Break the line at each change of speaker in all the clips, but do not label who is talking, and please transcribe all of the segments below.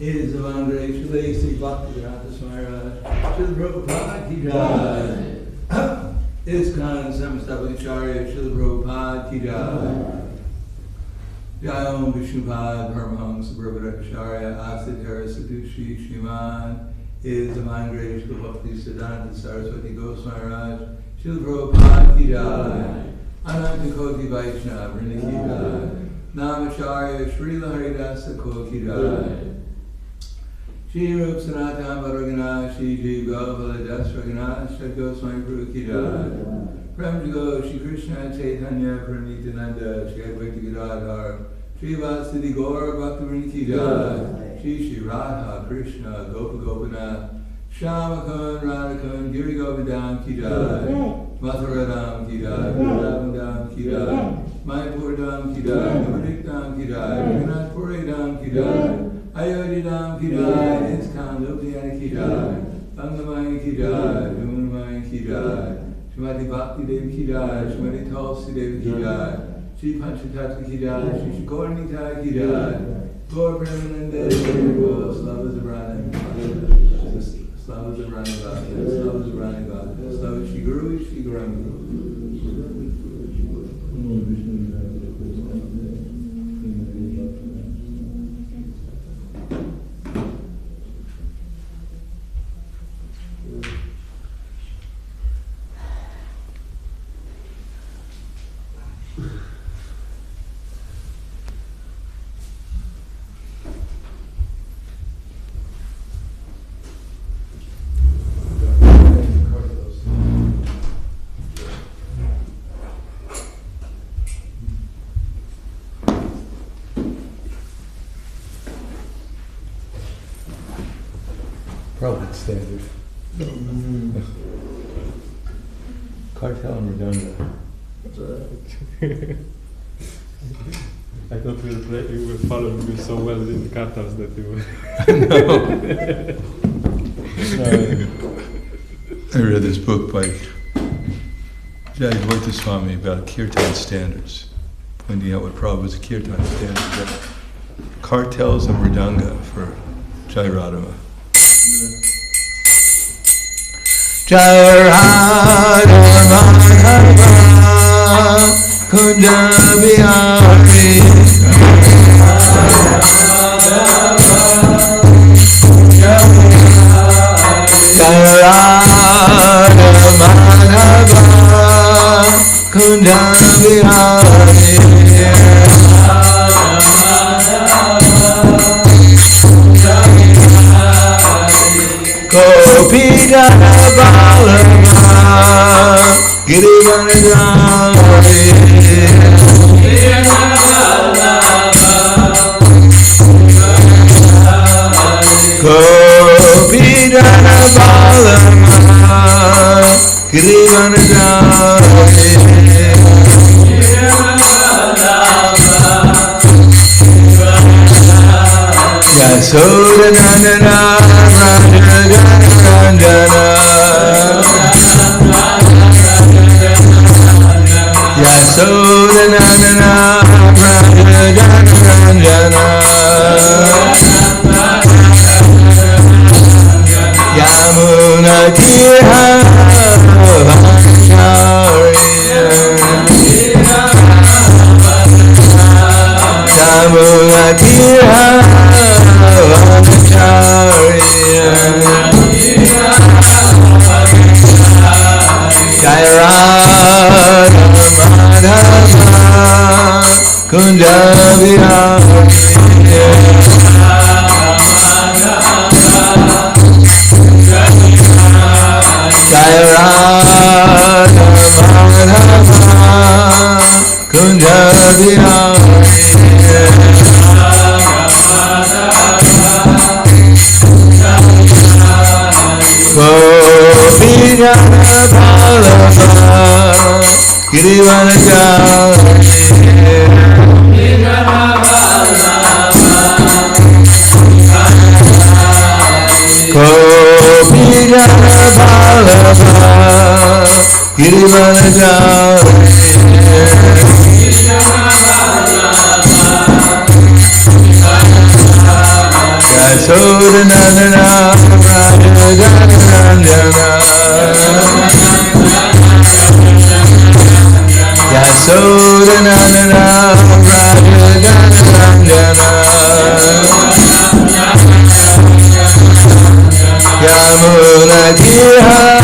is the Vandre Shri Sri Bhakti-Vedanta Swami Srila Prabhupada Ki Jai. ISKCON Samastapacharya Srila Prabhupada Ki Jai. Jai Om Vishnupad Paramahamsa Prabhupada Asitara Sadushi Shriman is the Vandre Shri Bhakti Siddhanta Saraswati Goswami Raj Srila Prabhupada Ki Jai. Ananta Koti Vaishnava Vrinda Ki Jai. Namacharya Srila Haridasa Ko Ki Jai. Shri Rup Sanatana Varagana, Shri Jiv Govala Dasragana, Shri Goswami Prabhu Ki Jai. Premjago, Shri Krishna Chaitanya Pranithananda, Shri Advaita Gadadhar, Shri Vasudhi Gaura Bhaktivinoda Ki Jai. Shri Radha Krishna Gopa Gopinath, Shamakun Radhakun Giri Govardhan Ki Jai. Mathuradam Ki Jai, Vrindavandam Ki Jai, Mayapurdam Ki Jai, Navadikdam Ki Jai, Vinatpuridam Ki Jai, Ayodhidam Ki Jai, ISKCON Ljubljana Ki Jai, Bangamaya Ki Jai, Jumanamaya Ki Jai, Srimati Bhakti Devi Ki Jai, Srimati Tulsi Devi Ki Jai, Shri Panchatattva Ki Jai, Shri Shikornita Ki Jai, Gaur Premananda, Slava Zabrana, Slava Zabrana Bhakti, Slava Zabrana Bhakti, Slava Shri Guru, Shri Guru.
Probably standard. Cartel and Redonda.
I thought you were following me so well in the cartels that you were.
I read this book by Advaita Swami about kirtan standards, pointing out what Prabhupada's kirtan standards are. Cartels and Mridanga for Jai Radhama. Jai Radha Madhava Kunda Bihari Jai Radha Madhava Kunda Bihari Gopi Jana Balama Girivanadari Gopi Jana Balama Girivanadari Yasodanandana Rajanandana Yasodanandana Rajanandana Yamuna Tira Yamuna Tira Jai Radha Madhava Kunda Vihari Jai Radha Madhava Kunda Vihari Gopi Jana Balama Girivanadari Gopi Jana Balama Girivanadari Prahladananda Yasodananda Prahladananda Yamuna Kiha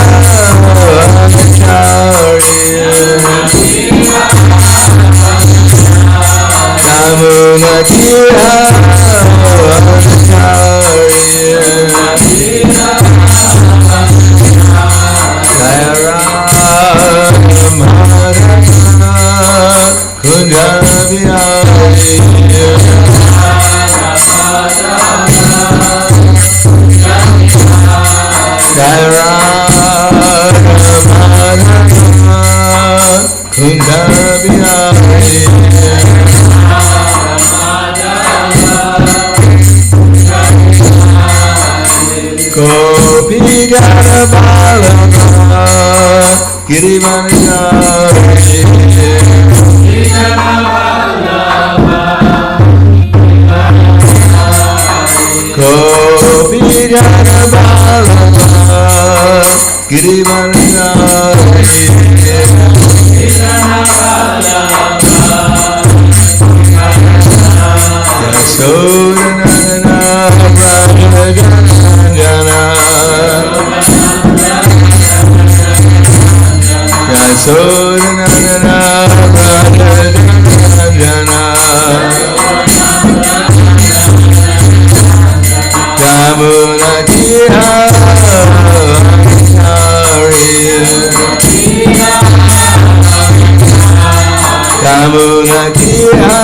Yamuna Kiha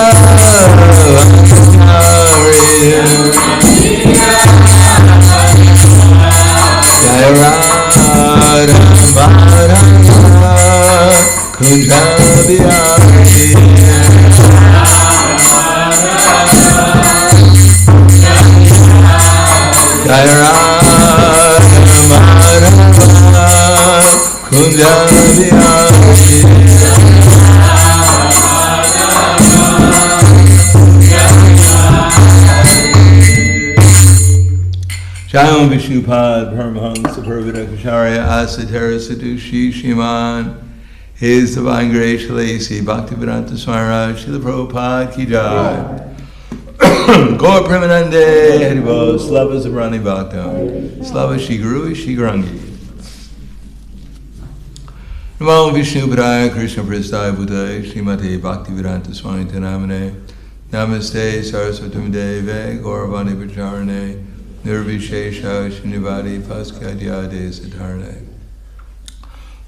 Jayam Vishnupad Paramahansa Parvadakacharya Asatara Sadushi Shiman His Divine Grace Shalasi Bhaktivedanta Swami Srila Prabhupada Ki Jai Gaur Premanande Haribo Slava Zabrani Bhaktam Slava Shri Guru Shri Grangi Namo Vishnupadaya Krishna Prasthaya Buddhaya Srimate Bhaktivedanta Swami Tanamane Namaste Saraswatam Deve Gauravani Pacharane Nirvishesha Shinivadi Paskadyade Siddharne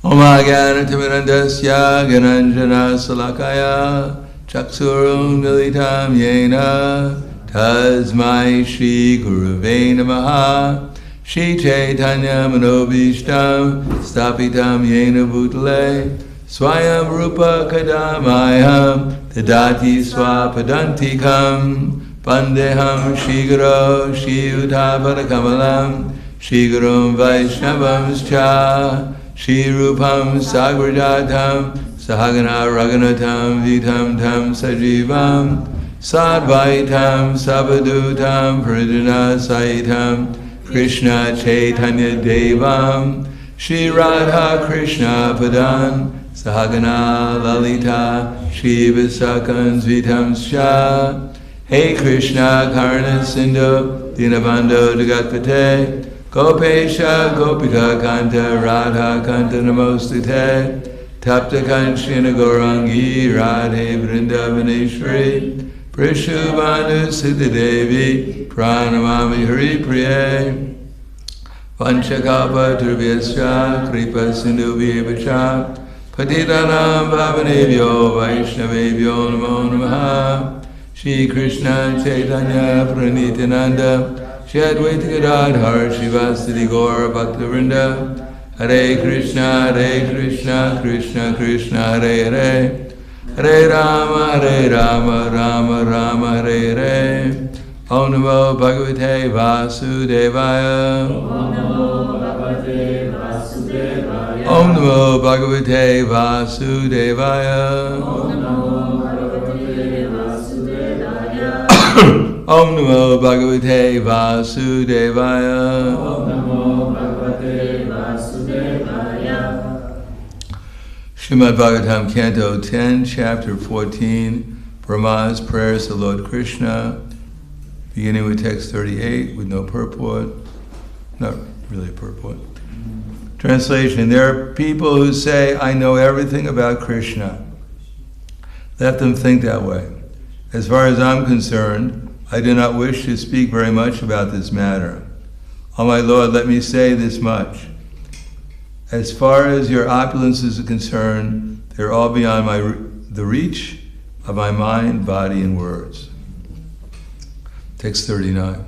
Om Agyanatimirandasya Gananjana Salakaya Chaksurum Militam Yena Tasmai Shri Gurave Namaha Shri Chaitanya Manobishtam Stapitam Yena Bhutale Swayam Rupa Kadamayam Tadati Swapadantikam Pandeham Shiguro Shiyutapalakamalam Shigurum Vaishnavamscha Shirupam Sagrajatam Sahagana Raghunatam Vitam Tam Sajivam Sadvaitam Sabadutam Pradana Saitam Krishna Chaitanya Devam Shri Radha Krishna Padan Sahagana Lalita Shiva Sakans Vitam Sha Hey Krishna Karna Sindhu Dinabando Jagatpate Gopesha Gopika Kanta Radha Kanta Namostate Tapta Kanchina Gaurangi Radhe Vrindavaneshwari Prishubhanu Siddhadevi Pranamami Hari Priye Vanchakapa Turvyasya Kripa Sindhu Vyevacha Patitanam Bhavanebhyo Vaishnavebhyo Namo Namaha Shri Krishna Chaitanya Pranityananda Shri Advaita Gadadhar Shivasati Gaura Bhaktivinoda Hare Krishna Krishna Krishna Hare Hare Hare Rama Rama Rama Hare Hare Om Namo Bhagavate Vasudevaya Om Namo Bhagavate Vasudevaya Om Namo Bhagavate Vasudevaya.
Om Namo Bhagavate Vasudevaya.
Srimad-bhagavatam, Canto 10, Chapter 14, Brahma's Prayers to Lord Krishna, beginning with text 38, with no purport. Not really a purport. Translation: There are people who say, I know everything about Krishna. Let them think that way. As far as I'm concerned, I do not wish to speak very much about this matter. O my Lord, let me say this much. As far as your opulences are concerned, they're all beyond the reach of my mind, body, and words. Text 39.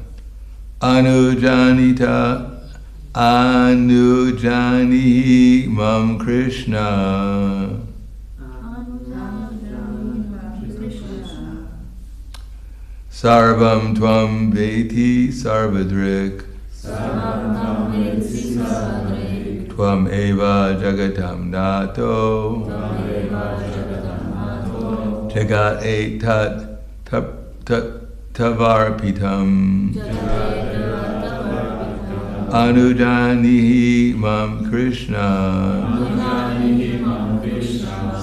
Anujani mam Krishna. Sarvam tvam veti sarvadrik. Tvam eva jagatam nato. Jagat etat tavarpitam. Anujani mam Krishna.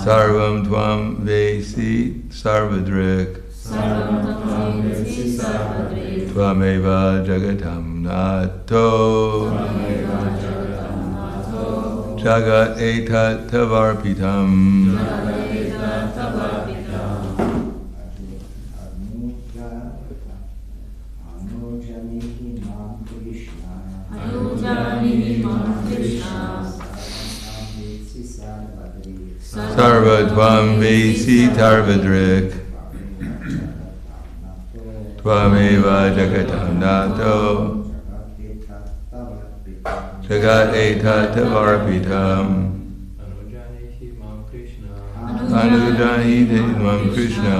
Sarvam tvam vesi sarvadrik. Tvameva jagatam nato. Jagat etat tavarpitam. Sarva tvam vesi tarvadrik. Tvameva jagatam nato. Jagat etat tavarpitam. Anujani mam Krishna.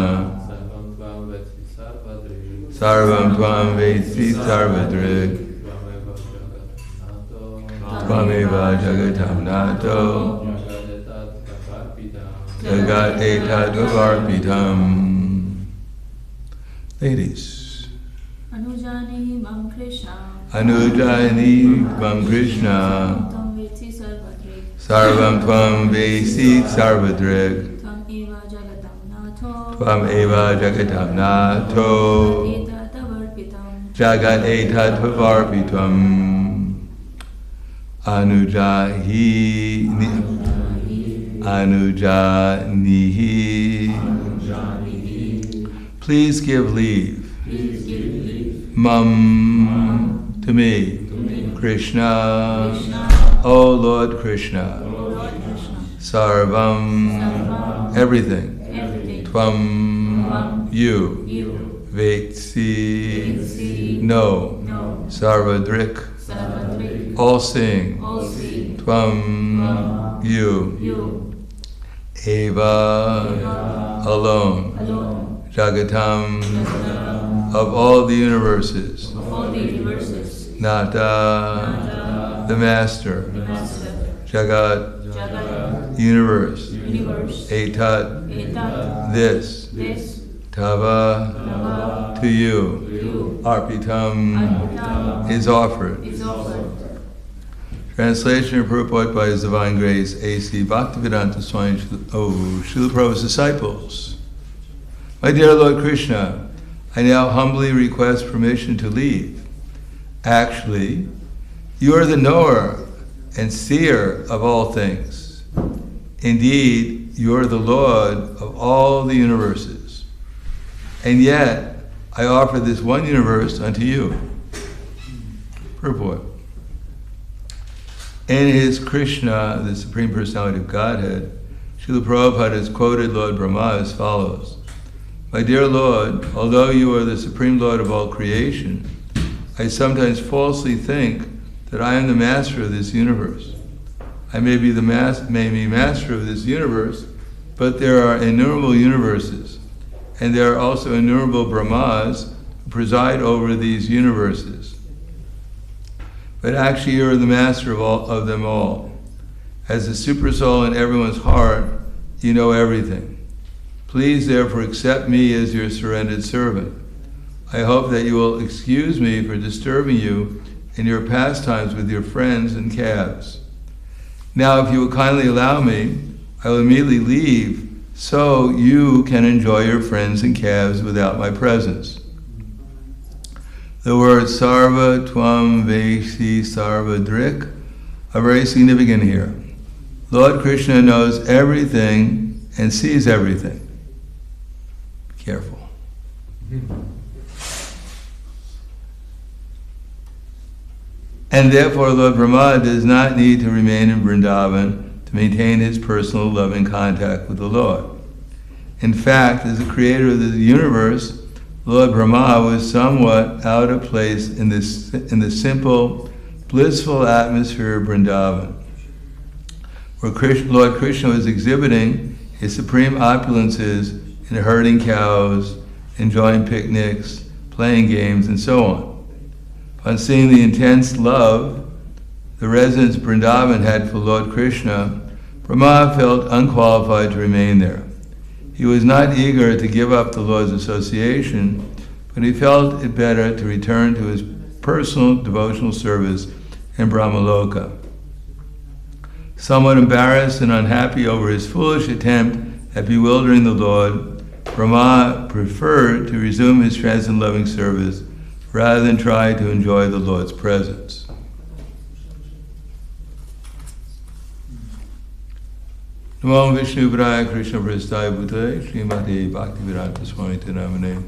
Sarvam tvam vesi sarvadrik. Tvameva jagatam nato. Jagat etat tavarpitam. Ladies.
Anujani mam Krishna.
Anujani mam Krishna. Sarvam tvam vesi sarvadrik. Tvam eva jagatam nato. Jagat etat tavarpitam. Anujanihi. Please give leave. Mam, to me. Krishna. O Lord Krishna. Sarvam, everything. Tvam, you. Vetsi, no. Sarvadrik, all seeing. Tvam, you. Eva, alone. Jagatam, of all the universes. Nata, the master. Jagat, universe. Etat, this. Tava, to you. Arpitam, is offered. Translation and purport by His Divine Grace A.C. Bhaktivedanta Swami, Srila Prabhupada's disciples. My dear Lord Krishna, I now humbly request permission to leave. Actually, you are the knower and seer of all things. Indeed, you are the Lord of all the universes. And yet, I offer this one universe unto you. Purport. In his Krishna, the Supreme Personality of Godhead, Srila Prabhupada has quoted Lord Brahma as follows. My dear Lord, although you are the Supreme Lord of all creation, I sometimes falsely think that I am the master of this universe. I may be master of this universe, but there are innumerable universes, and there are also innumerable Brahmas who preside over these universes. But actually you are the master of them all. As the super soul in everyone's heart, you know everything. Please therefore accept me as your surrendered servant. I hope that you will excuse me for disturbing you in your pastimes with your friends and calves. Now, if you will kindly allow me, I will immediately leave so you can enjoy your friends and calves without my presence. The words sarva, tvam, veshi, sarva, drik are very significant here. Lord Krishna knows everything and sees everything. Be careful. And therefore Lord Brahma does not need to remain in Vrindavan to maintain his personal loving contact with the Lord. In fact, as the creator of the universe, Lord Brahma was somewhat out of place in the simple, blissful atmosphere of Vrindavan, where Lord Krishna was exhibiting his supreme opulences in herding cows, enjoying picnics, playing games, and so on. On seeing the intense love the residents of Vrindavan had for Lord Krishna, Brahma felt unqualified to remain there. He was not eager to give up the Lord's association, but he felt it better to return to his personal devotional service in Brahmaloka. Somewhat embarrassed and unhappy over his foolish attempt at bewildering the Lord, Brahma preferred to resume his transcendent loving service rather than try to enjoy the Lord's presence. Namo Vishnu Padaya Krishna Prasthaya Bhutale Srimati Bhakti-Vedanta Swami Namane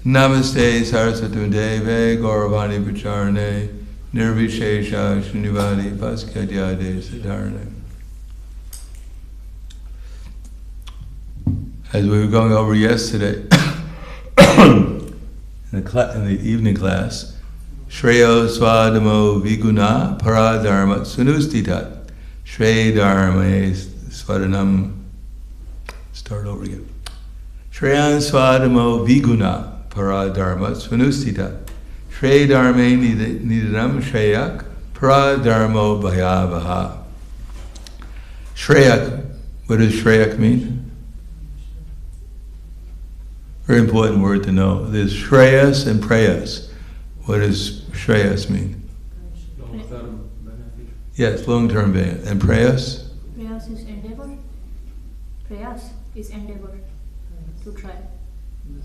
Namaste Saraswati Deve Gauravani Pacharane Nirvishesha Srinivadi Paskadyade Siddharane. As we were going over yesterday in the evening class, Shreyo Swadamo Viguna Paradharma Sunustitat Shre Dharma Swadanam. Start over again. Shreyan Swadamo Viguna Paradharma Swanustitat Shre Dharma Nidanam Shreyak Paradharmo Bhayavaha. Shreyak, what does Shreyak mean? Very important word to know. There's Shreyas and Preyas. What does Shreyas mean?
Long-term benefit.
Yes, long-term benefit. And Preyas?
Prayas is endeavor. Prayas is endeavor to try.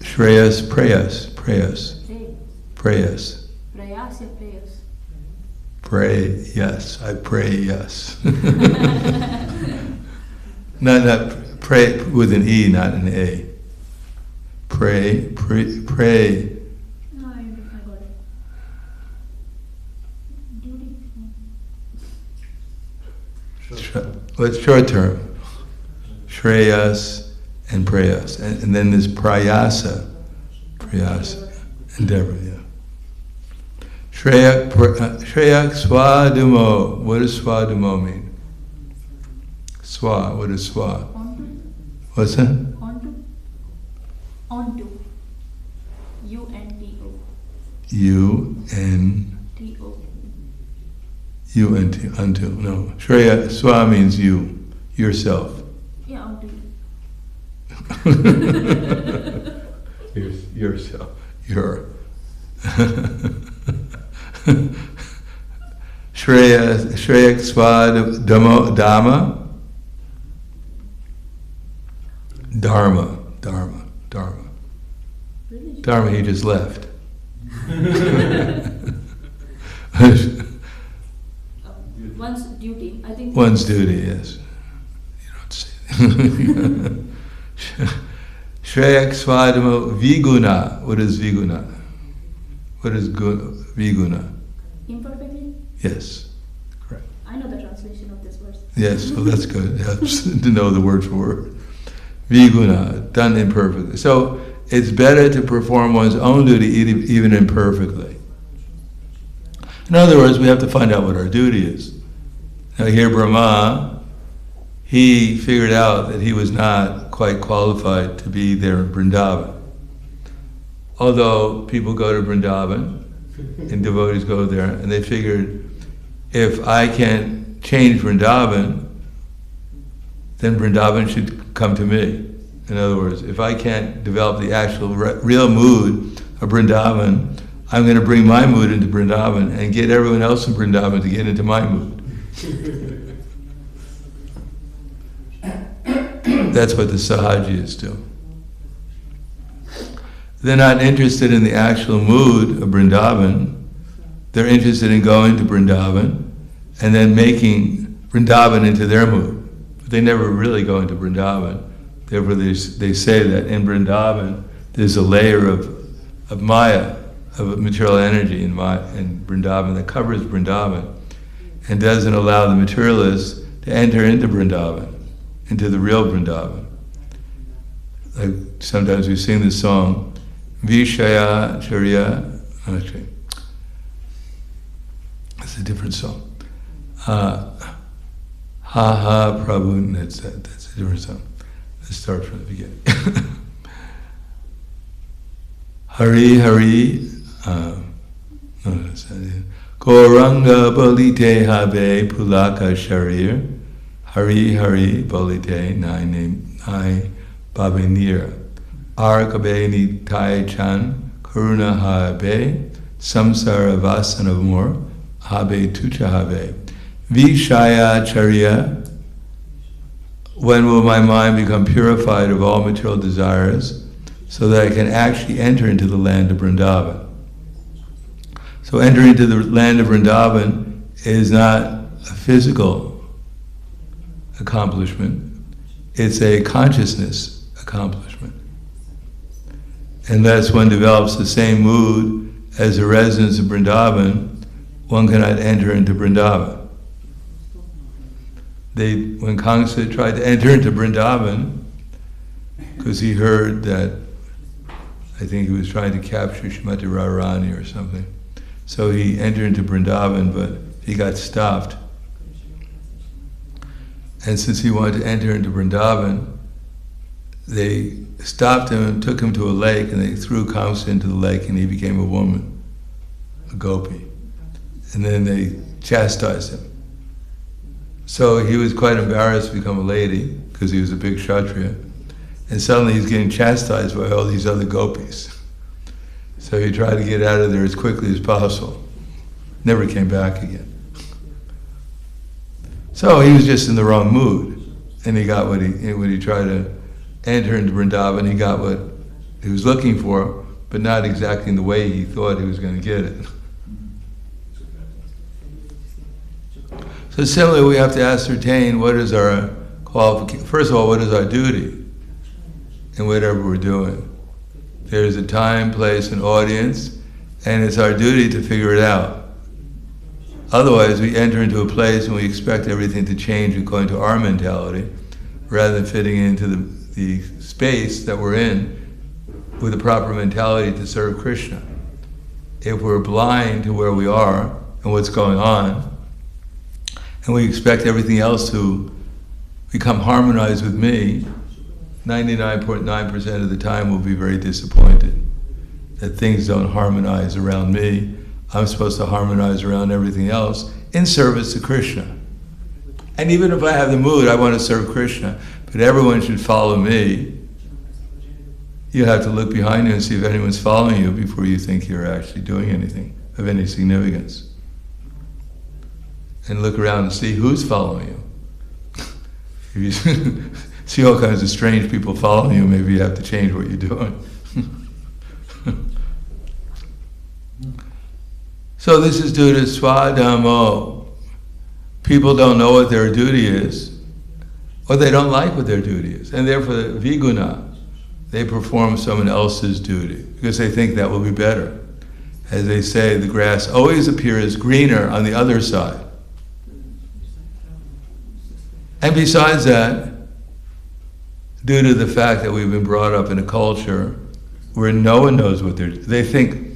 Shreyas, Preyas, Preyas.
Pray.
Preyas.
Prayas or prayas?
Pray, yes. I pray, yes. not pray with an E, not an A. Pray.
No, I got it. Duty.
What's short term? Shreyas and Preyas. And then there's Prayasa. Endeavor, yeah. Shreyak Swadhumo. What does Swadhumo mean? Swa, what is Swa?
Onto.
What's that?
Onto. U-N-T-O.
U-N-T, unto, no. Shreya, Swa means you, yourself.
Yeah, onto you.
Yourself, your. Shreyak Swa Dhamma. Dharma.
Religion.
Dharma, he just left.
One's duty, I think.
One's duty, yes. You don't say that. Shreyak Swadama Viguna. What is Viguna? What is Viguna?
Imperfectly?
Yes, correct.
I know the translation of this verse.
Yes, well that's good. It helps to know the word for word. Viguna, done imperfectly. So it's better to perform one's own duty even imperfectly. In other words, we have to find out what our duty is. Now here Brahma, he figured out that he was not quite qualified to be there in Vrindavan. Although people go to Vrindavan, and devotees go there, and they figured, if I can't change Vrindavan, then Vrindavan should come to me. In other words, if I can't develop the actual real mood of Vrindavan, I'm going to bring my mood into Vrindavan and get everyone else in Vrindavan to get into my mood. That's what the Sahajis do. They're not interested in the actual mood of Vrindavan. They're interested in going to Vrindavan and then making Vrindavan into their mood. But they never really go into Vrindavan. Therefore, they say that in Vrindavan, there's a layer of Maya, of material energy in Vrindavan that covers Vrindavan and doesn't allow the materialists to enter into Vrindavan, into the real Vrindavan. Like sometimes we sing this song, Vishaya Charya, actually, it's a different song. Ha ha Prabhu, that's a different song. Let's start from the beginning. Hari Hari, Gauranga Balite Habe Pulaka Sharir, Hari Hari Balite Nai Babenir, Arkabe Nitai Chan, Karuna Habe, Samsara Vasana Mur, Habe Tucha Habe, Vishaya Charya. When will my mind become purified of all material desires so that I can actually enter into the land of Vrindavan? So entering into the land of Vrindavan is not a physical accomplishment, it's a consciousness accomplishment. Unless one develops the same mood as the residents of Vrindavan, one cannot enter into Vrindavan. When Kamsa tried to enter into Vrindavan, because he heard that, I think he was trying to capture Srimati Radharani or something, so he entered into Vrindavan, but he got stopped. And since he wanted to enter into Vrindavan, they stopped him and took him to a lake, and they threw Kamsa into the lake, and he became a woman, a gopi. And then they chastised him. So he was quite embarrassed to become a lady, because he was a big Kshatriya. And suddenly he's getting chastised by all these other gopis. So he tried to get out of there as quickly as possible. Never came back again. So he was just in the wrong mood. And he got when he tried to enter into Vrindavan, he got what he was looking for, but not exactly in the way he thought he was going to get it. So similarly, we have to ascertain what is our qualification. First of all, what is our duty in whatever we're doing? There's a time, place, and audience, and it's our duty to figure it out. Otherwise, we enter into a place and we expect everything to change according to our mentality, rather than fitting into the space that we're in with the proper mentality to serve Krishna. If we're blind to where we are and what's going on, and we expect everything else to become harmonized with me, 99.9% of the time we'll be very disappointed that things don't harmonize around me. I'm supposed to harmonize around everything else in service to Krishna. And even if I have the mood, I want to serve Krishna, but everyone should follow me. You have to look behind you and see if anyone's following you before you think you're actually doing anything of any significance. And look around and see who's following you. If you see all kinds of strange people following you, maybe you have to change what you're doing. So this is due to swadhammo. People don't know what their duty is, or they don't like what their duty is, and therefore viguna, they perform someone else's duty because they think that will be better. As they say, the grass always appears greener on the other side. And besides that, due to the fact that we've been brought up in a culture where no one knows what they think,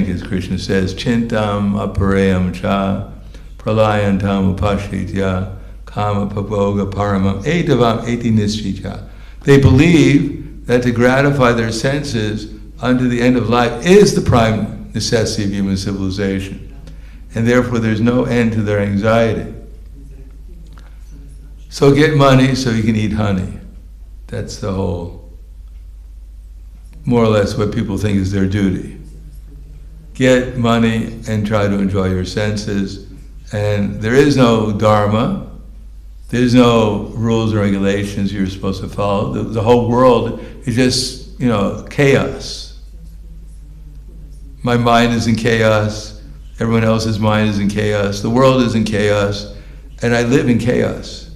as Krishna says, chintam aparayam cha, pralayantam upashitya, kama paboga paramam, etavam eti nischita. They believe that to gratify their senses unto the end of life is the prime necessity of human civilization. And therefore there's no end to their anxiety. So get money so you can eat honey. That's the whole, more or less what people think is their duty. get money and try to enjoy your senses. And there is no dharma, there's no rules and regulations you're supposed to follow. The whole world is just, chaos. My mind is in chaos, everyone else's mind is in chaos, the world is in chaos, and I live in chaos.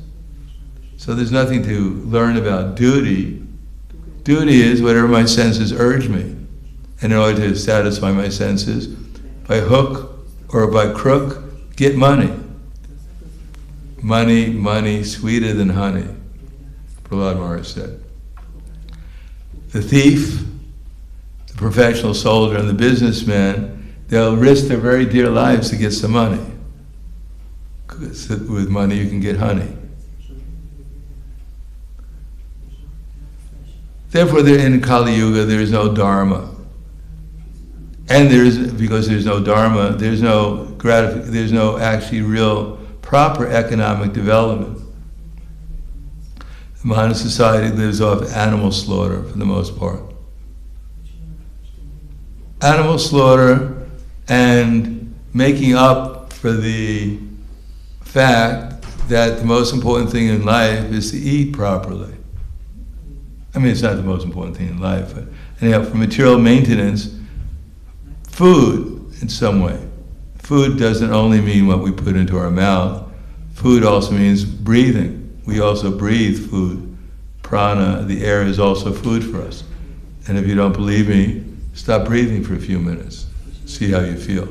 So there's nothing to learn about duty. Duty is whatever my senses urge me. And in order to satisfy my senses, by hook or by crook, get money. Money, money, sweeter than honey, Prahlad Maharaj said. The thief, the professional soldier, and the businessman, they'll risk their very dear lives to get some money. Because with money you can get honey. Therefore, in Kali Yuga there is no dharma. And because there's no dharma, there's no actually real proper economic development. The modern society lives off animal slaughter for the most part. Animal slaughter and making up for the fact that the most important thing in life is to eat properly. I mean, it's not the most important thing in life, but anyhow, for material maintenance, food in some way. Food doesn't only mean what we put into our mouth. Food also means breathing. We also breathe food. Prana, the air, is also food for us. And if you don't believe me, stop breathing for a few minutes. See how you feel.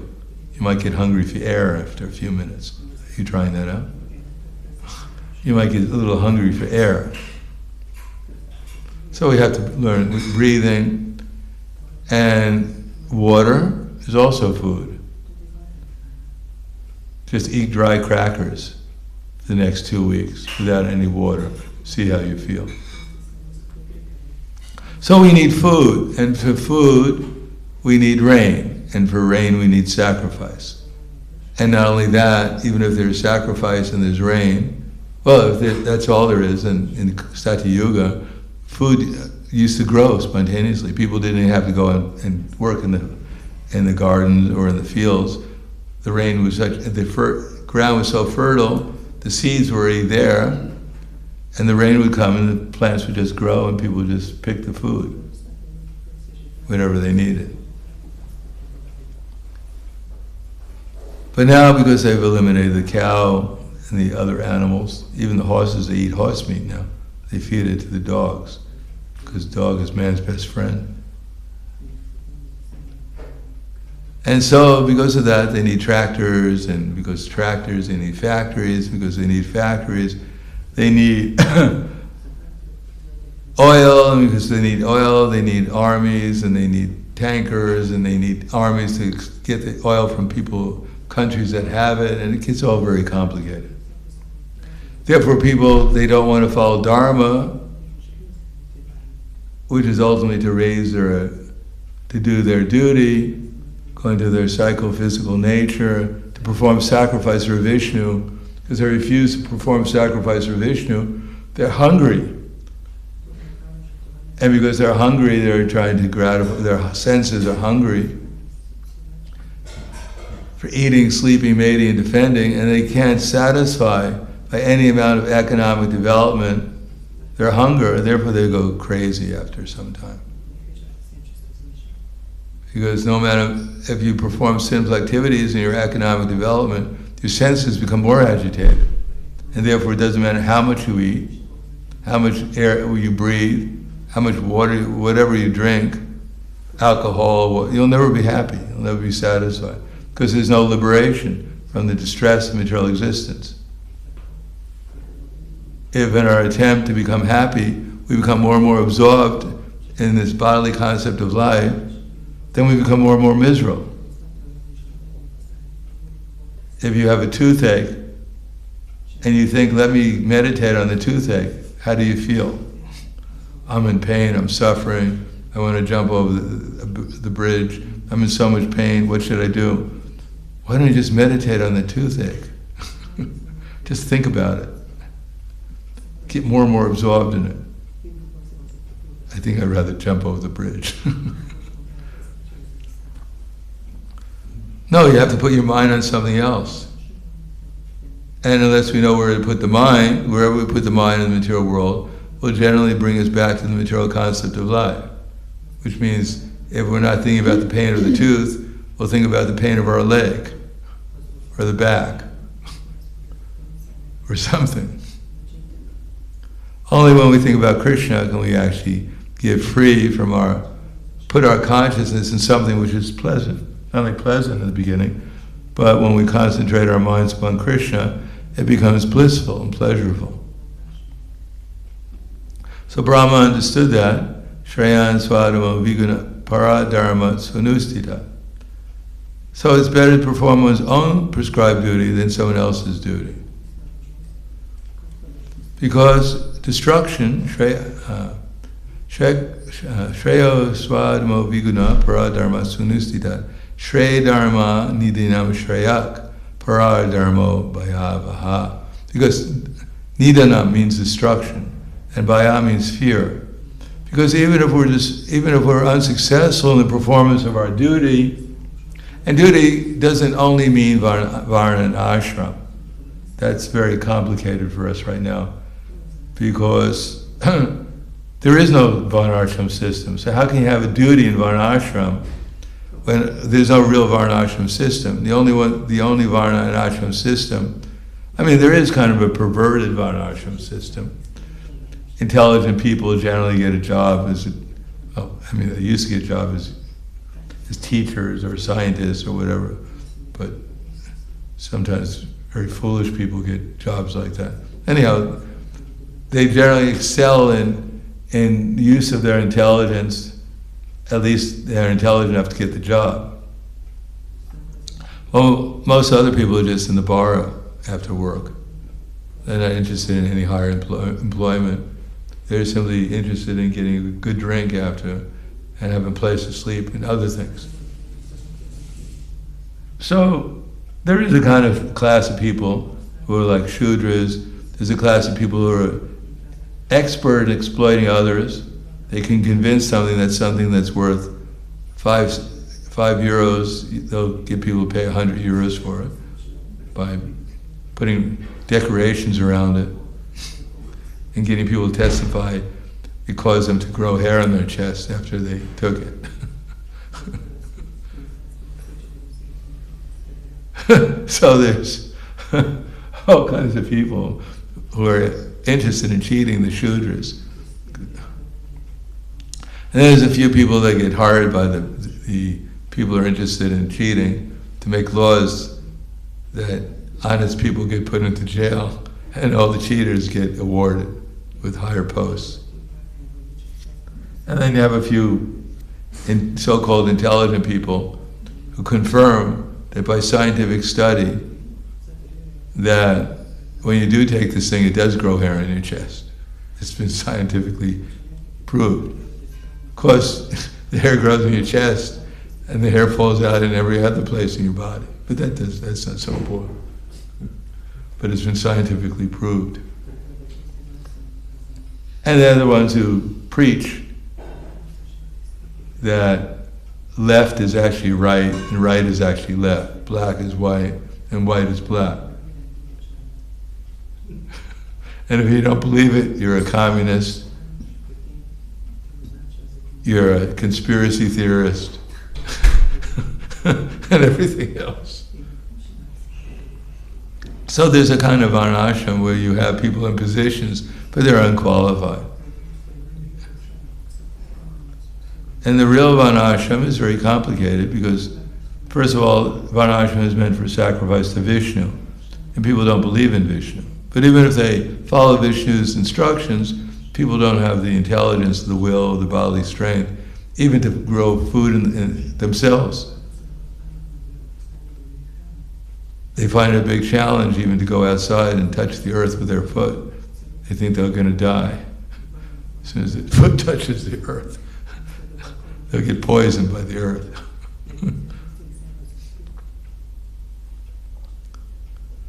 You might get hungry for air after a few minutes. Are you trying that out? You might get a little hungry for air. So we have to learn breathing, and water is also food. Just eat dry crackers the next 2 weeks without any water. See how you feel. So we need food, and for food we need rain, and for rain we need sacrifice. And not only that, even if there's sacrifice and there's rain, well, that's all there is. In Satya Yuga, food used to grow spontaneously. People didn't have to go and work in the gardens or in the fields. The rain was the ground was so fertile, the seeds were already there, and the rain would come and the plants would just grow and people would just pick the food, whatever they needed. But now, because they've eliminated the cow and the other animals, even the horses, they eat horse meat now. They feed it to the dogs, because dog is man's best friend. And so, because of that, they need tractors, and because tractors, they need factories, because they need factories, they need oil, and because they need oil, they need armies, and they need tankers, and they need armies to get the oil from countries that have it, and it gets all very complicated. Therefore, people, they don't want to follow Dharma, which is ultimately to do their duty, going to their psychophysical nature, to perform sacrifice for Vishnu. Because they refuse to perform sacrifice for Vishnu, they're hungry. And because they're hungry, they're trying to gratify, their senses are hungry for eating, sleeping, mating, and defending, and they can't satisfy by any amount of economic development their hunger, therefore they go crazy after some time. Because no matter if you perform sinful activities in your economic development, your senses become more agitated. And therefore it doesn't matter how much you eat, how much air you breathe, how much water, whatever you drink, alcohol, you'll never be happy, you'll never be satisfied. Because there's no liberation from the distress of material existence. If in our attempt to become happy, we become more and more absorbed in this bodily concept of life, then we become more and more miserable. If you have a toothache, and you think, let me meditate on the toothache, how do you feel? I'm in pain, I'm suffering, I want to jump over the bridge, I'm in so much pain, what should I do? Why don't you just meditate on the toothache? Just think about it. Get more and more absorbed in it. I think I'd rather jump over the bridge. No, you have to put your mind on something else. And unless we know where to put the mind, wherever we put the mind in the material world, will generally bring us back to the material concept of life. Which means, if we're not thinking about the pain of the tooth, we'll think about the pain of our leg, or the back, or something. Only when we think about Krishna can we actually get free from put our consciousness in something which is pleasant. Not only pleasant in the beginning, but when we concentrate our minds upon Krishna, it becomes blissful and pleasurable. So Brahma understood that. Shreyan swadama viguna paradharma sunustita. So it's better to perform one's own prescribed duty than someone else's duty. Because destruction, shreyo swadama viguna paradharma sunustita, shreya dharma nidinam shreyak paradharmo bhayavaha. Because nidana means destruction, and bhaya means fear. Because even if we're unsuccessful in the performance of our duty, and duty doesn't only mean varna and ashram. That's very complicated for us right now, because there is no varna-ashram system. So how can you have a duty in varna-ashram when there's no real varna-ashram system? The only varna and ashram system, I mean, there is kind of a perverted varna-ashram system. Intelligent people generally get a job they used to get a job as teachers or scientists or whatever, but sometimes very foolish people get jobs like that. Anyhow, they generally excel in the use of their intelligence. At least they're intelligent enough to get the job. Well, most other people are just in the bar after work. They're not interested in any higher employment. They're simply interested in getting a good drink after and having a place to sleep and other things. So there is a kind of class of people who are like Shudras. There's a class of people who are expert at exploiting others. They can convince something that's worth five euros. They'll get people to pay 100 euros for it by putting decorations around it and getting people to testify it caused them to grow hair on their chest after they took it. So there's all kinds of people who are interested in cheating the Shudras. And there's a few people that get hired by the people who are interested in cheating to make laws that honest people get put into jail and all the cheaters get awarded with higher posts. And then you have a few so-called intelligent people who confirm that by scientific study that when you do take this thing, it does grow hair in your chest. It's been scientifically proved. Of course, the hair grows in your chest and the hair falls out in every other place in your body. But that's not so important. But it's been scientifically proved. And they're the ones who preach that left is actually right and right is actually left. Black is white and white is black. And if you don't believe it, you're a communist, you're a conspiracy theorist, and everything else. So there's a kind of varnashram where you have people in positions, but they're unqualified. And the real varnashram is very complicated because, first of all, varnashram is meant for sacrifice to Vishnu, and people don't believe in Vishnu. But even if they follow Vishnu's instructions, people don't have the intelligence, the will, the bodily strength, even to grow food in themselves. They find it a big challenge even to go outside and touch the earth with their foot. They think they're going to die. As soon as the foot touches the earth, they'll get poisoned by the earth.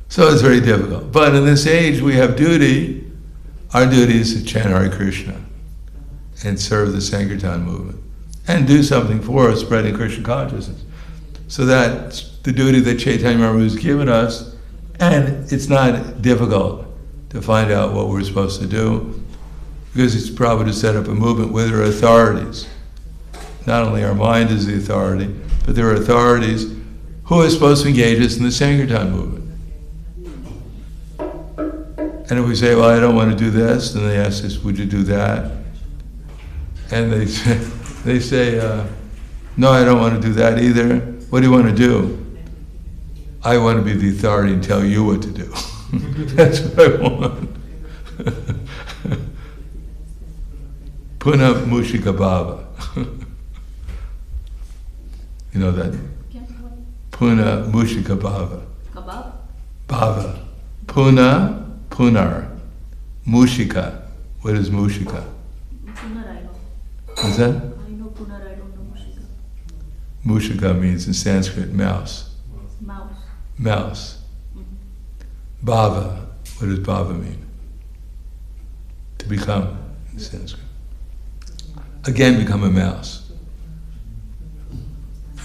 So it's very difficult. But in this age we have duty. Our duty is to chant Hare Krishna and serve the Sankirtan movement and do something for spreading Krishna consciousness. So that's the duty that Chaitanya Mahaprabhu has given us, and it's not difficult to find out what we're supposed to do, because it's proper to set up a movement where there are authorities. Not only our mind is the authority, but there are authorities who are supposed to engage us in the Sankirtan movement. And if we say, well, I don't want to do this, then they ask us, would you do that? And they say, no, I don't want to do that either. What do you want to do? I want to be the authority and tell you what to do. That's what I want. Puna Mushika Bhava. You know that? Puna Mushika Bhava.
Kebab?
Bhava. Puna, Punar. Mushika. What is Mushika?
Punar I know.
What's that?
I know Punar, I don't know Mushika.
Mushika means in Sanskrit mouse.
Mouse.
Mouse. Bhava. What does bhava mean? To become in Sanskrit. Again, become a mouse.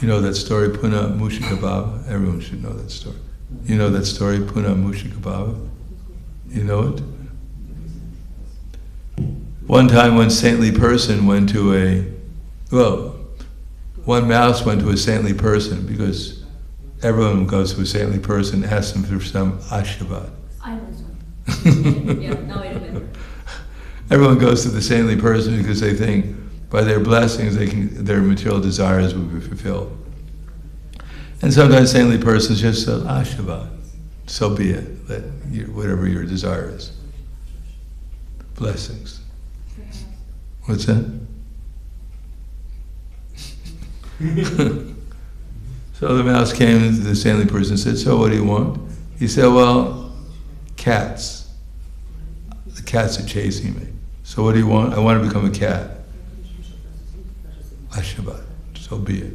You know that story, Puna Mushika Bhava? Everyone should know that story. You know that story, Puna Mushika Bhava? You know it? One time, one saintly person went to one mouse went to a saintly person, because everyone goes to a saintly person and asks them for some ashirvad.
I was one. Yeah, now I remember.
Everyone goes to the saintly person because they think by their blessings their material desires will be fulfilled. And sometimes saintly persons just say, ashirvad, so be it, whatever your desire is. Blessings. What's that? So the mouse came to the saintly person and said, so what do you want? He said, well, cats. The cats are chasing me. So what do you want? I want to become a cat. Ashirvad, so be it.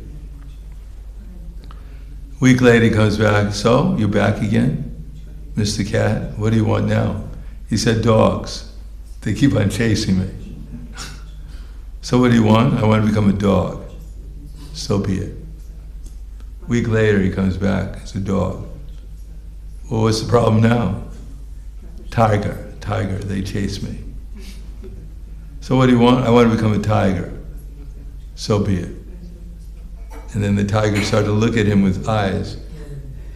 A week later he comes back, so you're back again? Mr. Cat, what do you want now? He said, dogs. They keep on chasing me. So what do you want? I want to become a dog. So be it. A week later he comes back as a dog. Well, what's the problem now? Tiger, they chase me. So what do you want? I want to become a tiger. So be it. And then the tiger started to look at him with eyes.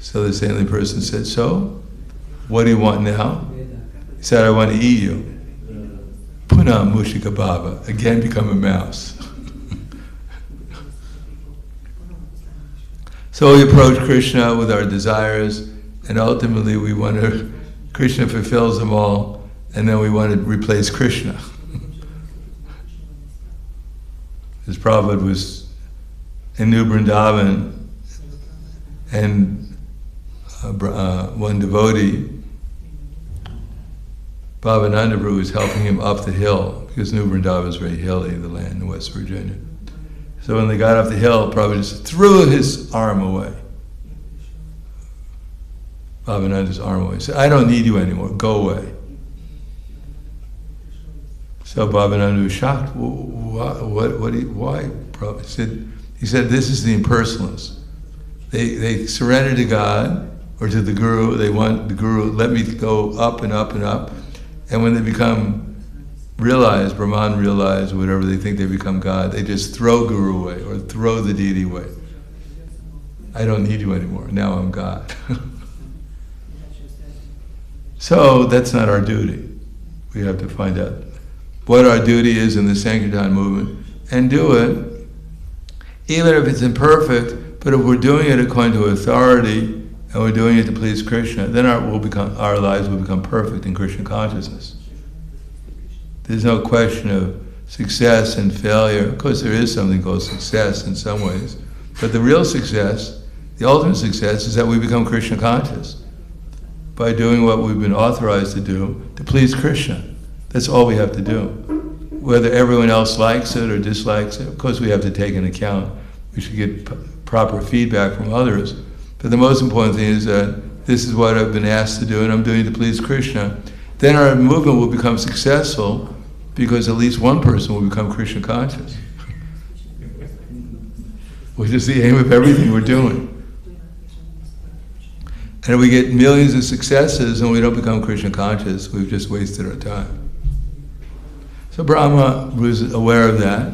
So the saintly person said, so, what do you want now? He said, I want to eat you. Puna Mushika Bhava, again become a mouse. So we approach Krishna with our desires, and ultimately we want to, Krishna fulfills them all, and then we want to replace Krishna. His Prabhupada was in New Vrindavan, and one devotee, Bhavananda Prabhu, was helping him up the hill, because New Vrindavan is very hilly, the land in West Virginia. So when they got up the hill, Prabhupada just threw his arm away. Bhavananda's arm away. He said, I don't need you anymore, go away. So Bhavananda was shocked. Why? Prabhupada? He said, this is the impersonalists. They surrender to God or to the Guru. They want the Guru, let me go up and up and up. And when they become realized, Brahman realized, whatever they think they become God, they just throw Guru away or throw the deity away. I don't need you anymore. Now I'm God. So that's not our duty. We have to find out what our duty is in the Sankirtan movement and do it, even if it's imperfect. But if we're doing it according to authority and we're doing it to please Krishna, then our lives will become perfect in Krishna consciousness. There's no question of success and failure. Of course, there is something called success in some ways, but the real success, the ultimate success, is that we become Krishna conscious by doing what we've been authorized to do to please Krishna. That's all we have to do. Whether everyone else likes it or dislikes it, of course we have to take into account. We should get proper feedback from others. But the most important thing is that this is what I've been asked to do and I'm doing it to please Krishna. Then our movement will become successful because at least one person will become Krishna conscious. which is the aim of everything we're doing. And if we get millions of successes and we don't become Krishna conscious, we've just wasted our time. So Brahma was aware of that,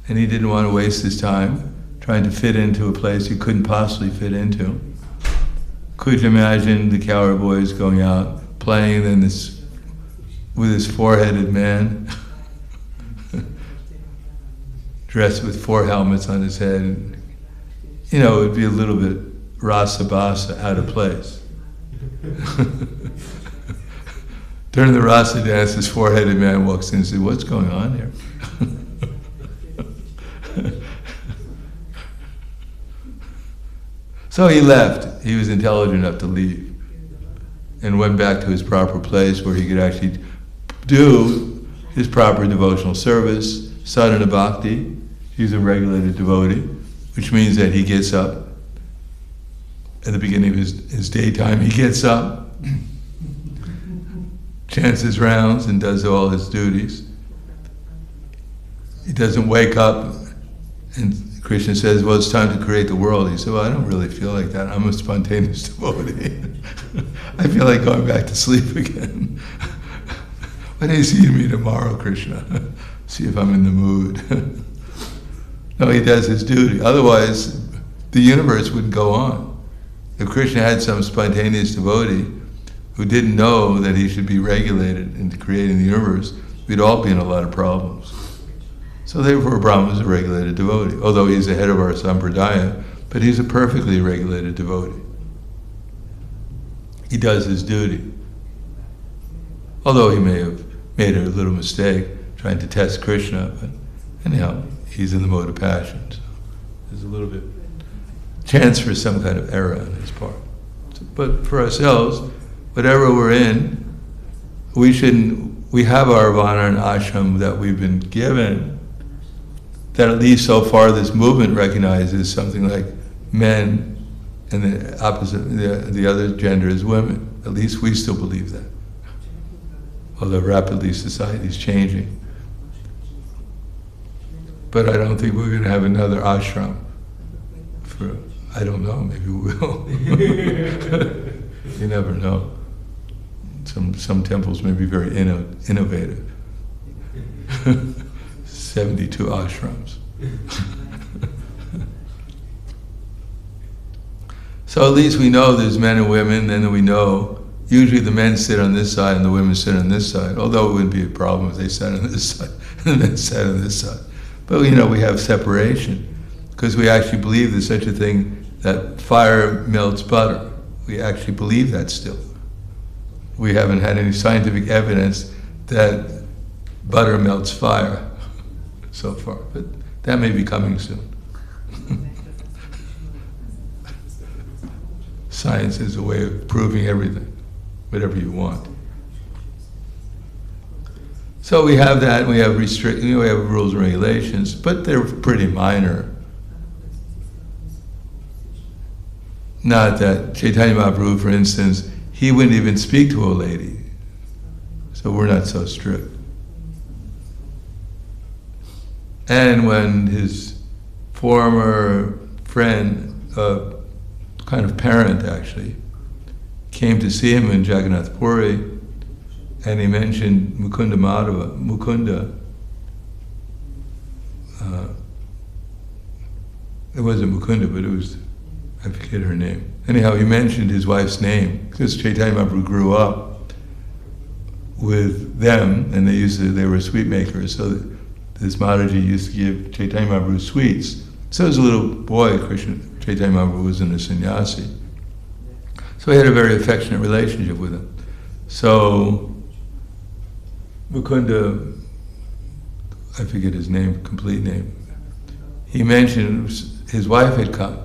and he didn't want to waste his time trying to fit into a place he couldn't possibly fit into. Could you imagine the cowherd boys going out playing and with this four-headed man dressed with 4 helmets on his head? And, it would be a little bit rasa-basa, out of place. During the rasa dance, this 4-headed man walks in and says, "What's going on here?" So he left. He was intelligent enough to leave and went back to his proper place where he could actually do his proper devotional service, sadhana bhakti. He's a regulated devotee, which means that he gets up at the beginning of his daytime. He gets up, chants his rounds, and does all his duties. He doesn't wake up and Krishna says, "Well, it's time to create the world." He said, "Well, I don't really feel like that. I'm a spontaneous devotee. I feel like going back to sleep again. Why don't you see me tomorrow, Krishna? See if I'm in the mood." No, he does his duty. Otherwise, the universe wouldn't go on. If Krishna had some spontaneous devotee who didn't know that he should be regulated into creating the universe, we'd all be in a lot of problems. So therefore, Brahma is a regulated devotee, although he's the head of our sampradaya, but he's a perfectly regulated devotee. He does his duty. Although he may have made a little mistake trying to test Krishna, but anyhow, he's in the mode of passion. So there's a little bit chance for some kind of error on his part. But for ourselves, whatever we're in, we have our varna and ashram that we've been given, that at least so far this movement recognizes something like men and the opposite, the other gender is women. At least we still believe that. Although rapidly society is changing. But I don't think we're going to have another ashram for, I don't know, maybe we will. You never know. Some temples may be very innovative. 72 ashrams. So at least we know there's men and women, and then we know usually the men sit on this side and the women sit on this side, although it wouldn't be a problem if they sat on this side and the men sat on this side. But we have separation because we actually believe there's such a thing that fire melts butter. We actually believe that still. We haven't had any scientific evidence that butter melts fire so far, but that may be coming soon. Science is a way of proving everything, whatever you want. So we have that, we have we have rules and regulations, but they're pretty minor. Not that Chaitanya Mahaprabhu, for instance, he wouldn't even speak to a lady. So we're not so strict. And when his former friend, kind of parent actually, came to see him in Jagannath Puri, and he mentioned Mukunda Madhava, Mukunda. It wasn't Mukunda, but it was, I forget her name. Anyhow, he mentioned his wife's name, because Chaitanya Mahaprabhu grew up with them, and they were sweet makers, so this Maharaji used to give Chaitanya Mahaprabhu sweets. So as a little boy, Chaitanya Mahaprabhu was in a sannyasi. So he had a very affectionate relationship with him. So Mukunda, I forget his name, complete name, he mentioned his wife had come.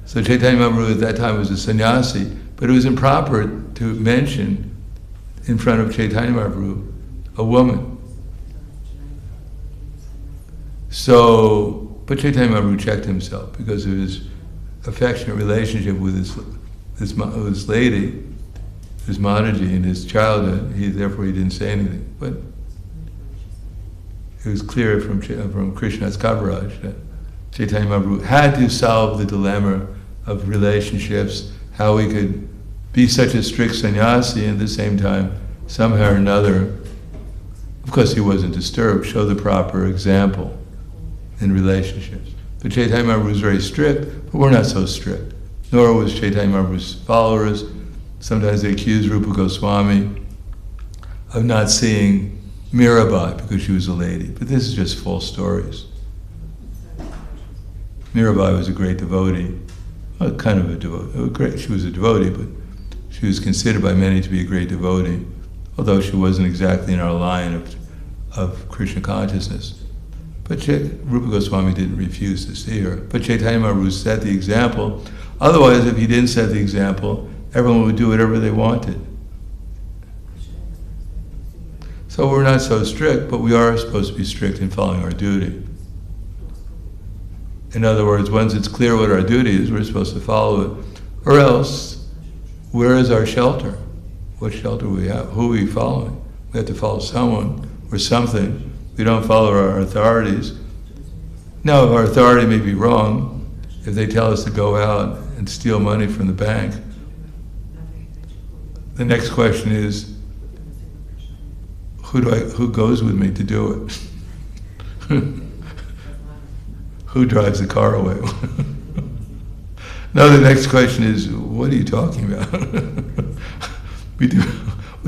So Chaitanya Mahaprabhu at that time was a sannyasi, but it was improper to mention in front of Chaitanya Mahaprabhu a woman. So, but Chaitanya Mahaprabhu checked himself because of his affectionate relationship with this lady, this Maharaji, in his childhood. Therefore he didn't say anything. But it was clear from Krishna's coverage that Chaitanya Mahaprabhu had to solve the dilemma of relationships, how we could be such a strict sannyasi and at the same time, somehow or another, of course he wasn't disturbed, show the proper example in relationships. But Chaitanya Mahaprabhu was very strict, but we're not so strict. Nor was Chaitanya Mahaprabhu's followers. Sometimes they accused Rupa Goswami of not seeing Mirabai because she was a lady. But this is just false stories. Mirabai was a great devotee, well, kind of a devotee. She was a devotee, but she was considered by many to be a great devotee, although she wasn't exactly in our line of Krishna consciousness. But Rupa Goswami didn't refuse to see her. But Chaitanya Mahaprabhu set the example. Otherwise, if he didn't set the example, everyone would do whatever they wanted. So we're not so strict, but we are supposed to be strict in following our duty. In other words, once it's clear what our duty is, we're supposed to follow it. Or else, where is our shelter? What shelter do we have? Who are we following? We have to follow someone or something. We don't follow our authorities. Now, if our authority may be wrong, if they tell us to go out and steal money from the bank, the next question is, who goes with me to do it? Who drives the car away? No, the next question is, what are you talking about? we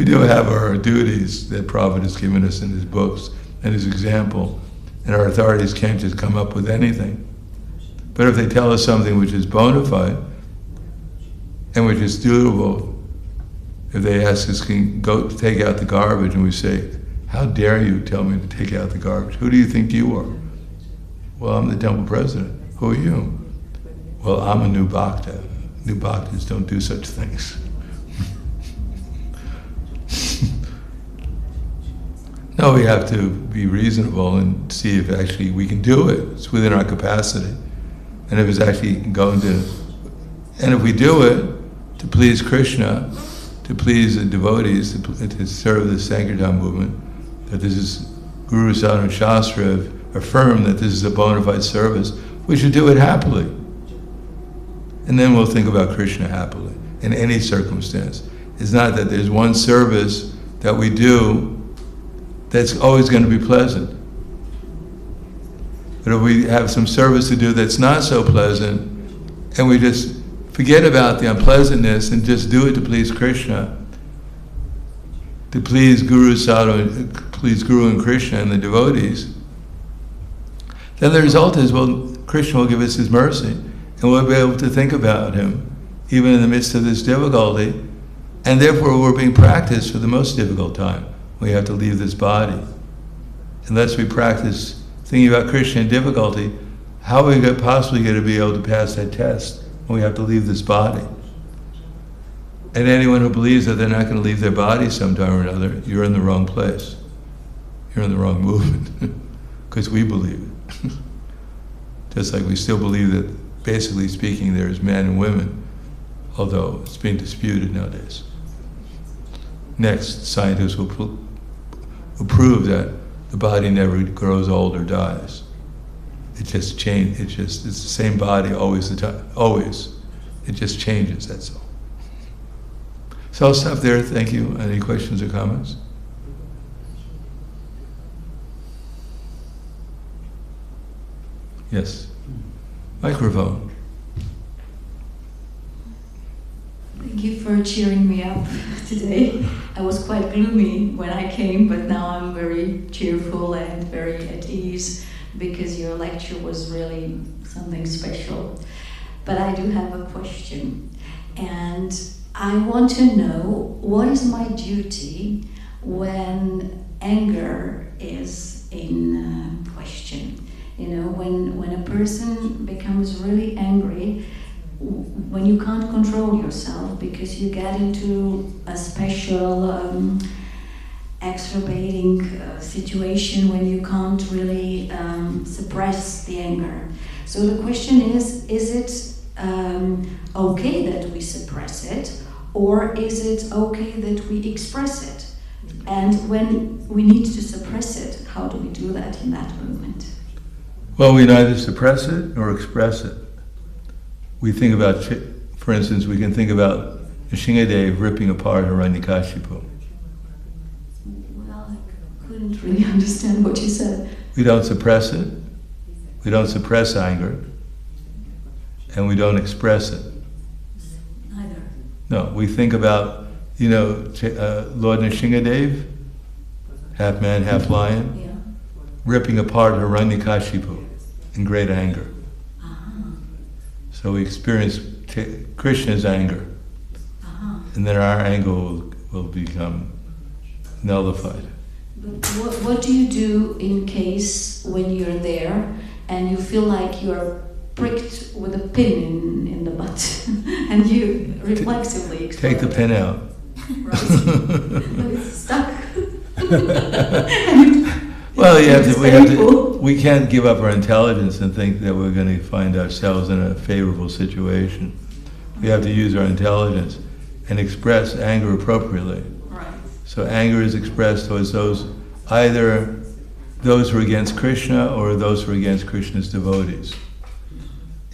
do have our duties that Prabhupada has given us in his books and his example, and our authorities can't just come up with anything. But if they tell us something which is bona fide and which is doable, if they ask us, can go take out the garbage, and we say, how dare you tell me to take out the garbage? Who do you think you are? Well, I'm the temple president. Who are you? Well, I'm a new bhakta. New bhaktas don't do such things. No, we have to be reasonable and see if actually we can do it. It's within our capacity. And if it's actually going to, and if we do it to please Krishna, to please the devotees, to serve the Sankirtan movement, that this is Guru Sadhana Shastra affirm that this is a bona fide service, we should do it happily. And then we'll think about Krishna happily, in any circumstance. It's not that there's one service that we do that's always going to be pleasant. But if we have some service to do that's not so pleasant, and we just forget about the unpleasantness and just do it to please Krishna, to please Guru Sadhu, please Guru and Krishna and the devotees, then the result is, well, Krishna will give us his mercy, and we'll be able to think about him, even in the midst of this difficulty, and therefore we're being practiced for the most difficult time. We have to leave this body. Unless we practice thinking about Krishna in difficulty, how are we possibly going to be able to pass that test when we have to leave this body? And anyone who believes that they're not going to leave their body sometime or another, you're in the wrong place. You're in the wrong movement, because we believe it. Just like we still believe that, basically speaking, there's men and women, although it's being disputed nowadays. Next, scientists will prove that the body never grows old or dies. It just changes. It's the same body always the time. Always. It just changes, that's all. So I'll stop there. Thank you. Any questions or comments? Yes. Microphone.
Thank you for cheering me up today. I was quite gloomy when I came, but now I'm very cheerful and very at ease because your lecture was really something special. But I do have a question, and I want to know what is my duty when anger is in question. You know, when a person becomes really angry, when you can't control yourself because you get into a special exacerbating situation when you can't really suppress the anger. So the question is it okay that we suppress it, or is it okay that we express it? And when we need to suppress it, how do we do that in that moment?
Well, we neither suppress it nor express it. We think about, for instance, we can think about Nrsimhadev ripping apart Hiranyakashipu.
Well, I couldn't really understand what you said.
We don't suppress it. We don't suppress anger. And we don't express it.
Neither.
No, we think about, Lord Nrsimhadev, half man, half lion,
Yeah.
ripping apart Hiranyakashipu in great anger.
Uh-huh.
So we experience Krishna's anger,
Uh-huh.
and then our anger will become nullified.
But what do you do in case when you're there and you feel like you're pricked with a pin in the butt and you reflexively explode?
Take the pin out.
Right. But it's stuck.
Well, we can't give up our intelligence and think that we're going to find ourselves in a favorable situation. We have to use our intelligence and express anger appropriately.
Right.
So anger is expressed towards either those who are against Krishna or those who are against Krishna's devotees.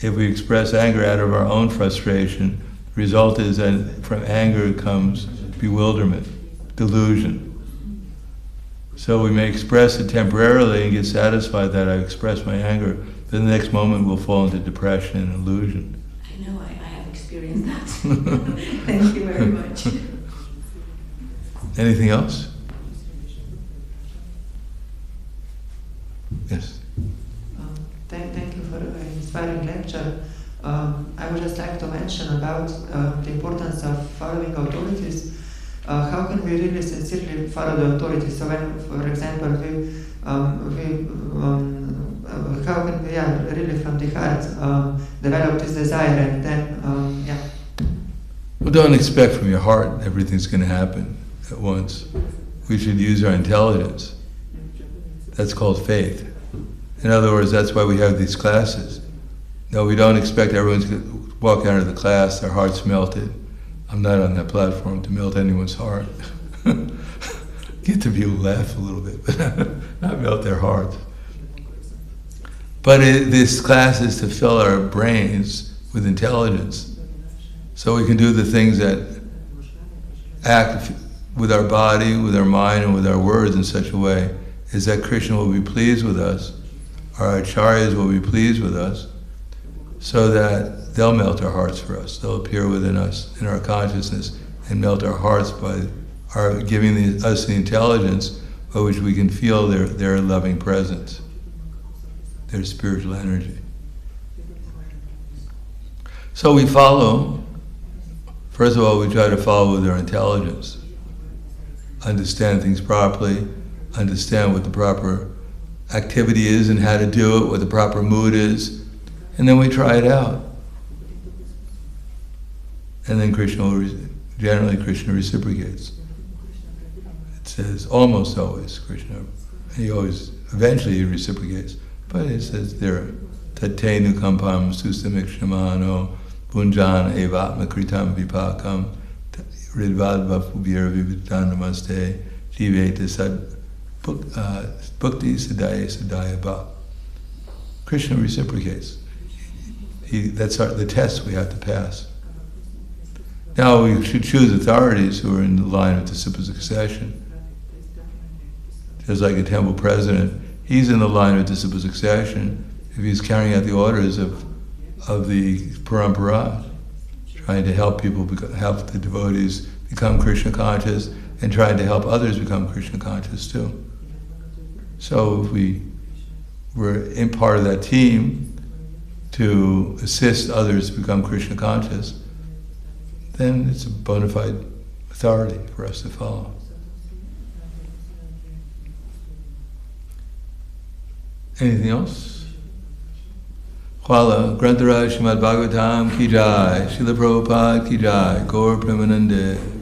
If we express anger out of our own frustration, the result is that from anger comes bewilderment, delusion. So we may express it temporarily and get satisfied that I expressed my anger, but the next moment we'll fall into depression and illusion.
I know, I have experienced that. Thank you very much.
Anything else? Yes.
Thank you for an inspiring lecture. I would just like to mention about the importance of following authorities. How can we really sincerely follow the authorities? So when, for example, how can we really from the heart develop this desire and then,
Well, don't expect from your heart everything's going to happen at once. We should use our intelligence. That's called faith. In other words, that's why we have these classes. No, we don't expect everyone to walk out of the class, their hearts melted. I'm not on that platform to melt anyone's heart. Get the people to laugh a little bit, but not melt their hearts. But this class is to fill our brains with intelligence, so we can do the things that act with our body, with our mind, and with our words in such a way is that Krishna will be pleased with us, our acharyas will be pleased with us, so that they'll melt our hearts for us. They'll appear within us, in our consciousness, and melt our hearts by our giving us the intelligence by which we can feel their loving presence, their spiritual energy. So we follow. First of all, we try to follow with our intelligence, understand things properly, understand what the proper activity is and how to do it, what the proper mood is, and then we try it out. And then generally Krishna reciprocates. It says almost always Krishna, eventually he reciprocates, but it says there, tate nukampam susamikshamano punjan evatma kritam vipakam ridvadva pubhira vivitanamaste jiveta sad bhakti sadaya sadaya bha. Krishna reciprocates. That's the test we have to pass. Now we should choose authorities who are in the line of disciple succession. Just like a temple president, he's in the line of disciple succession if he's carrying out the orders of the parampara, trying to help people, help the devotees become Krishna conscious, and trying to help others become Krishna conscious too. So if we're in part of that team to assist others to become Krishna conscious, then it's a bona fide authority for us to follow. Anything else? Hvala, Grantaraj srimad-bhagavatam ki jai, Srila Prabhupada ki jai, Gaur Premanande.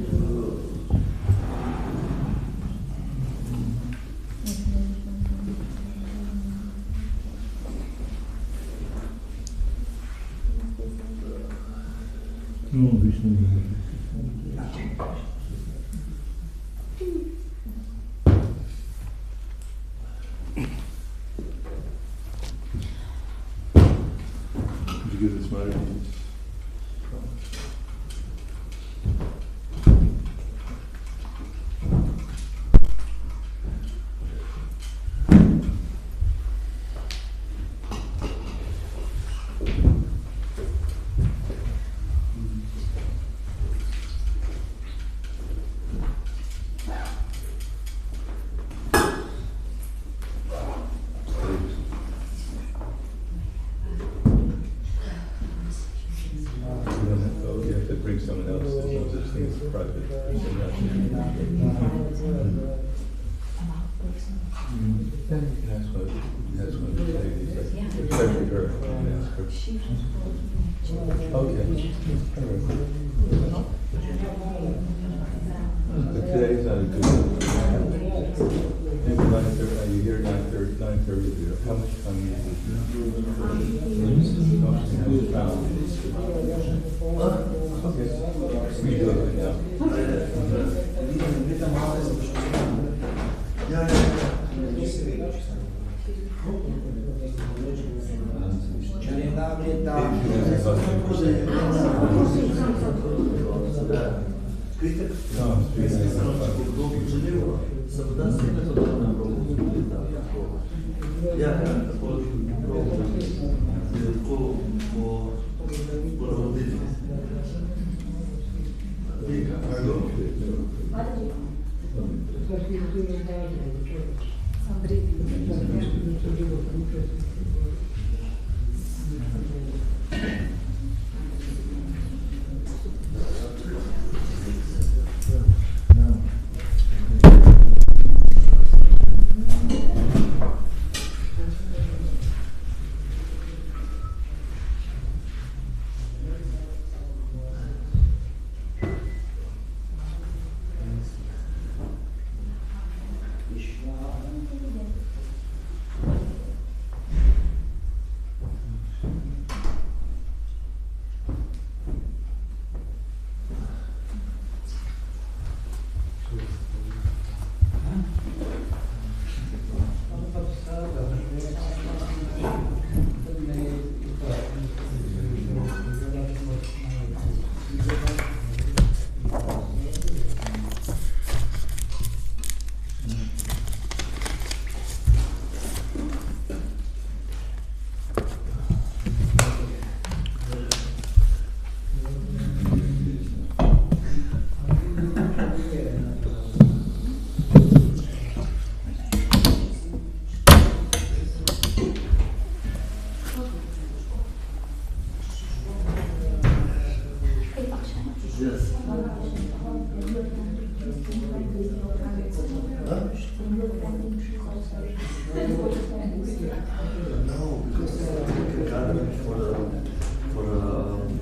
give this matter to you. Someone else that knows this thing is private. Then you can ask one of the ladies, especially her. You can ask her. Okay. But today's not a good one. Maybe 9:30. Are you here 9:30? 9:30. How much time is it? Okay. We do it right now.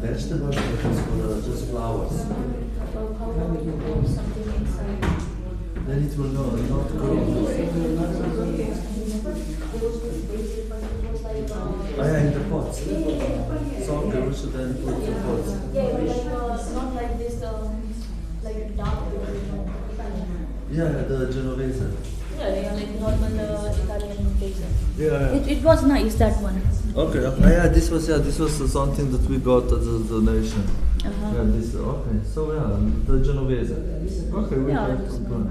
Vegetables, for just flowers.
How long you put something inside?
Then it will not grow. In the pots. So we should then put the pots.
Yeah, but not like this, like dark blue,
Yeah, the Genovese.
Yeah, like normal Italian taste.
Yeah.
It was nice, that one.
Okay. This was something that we got as a donation. Yeah, this. Okay. So the Genovese. Okay, we have to plant.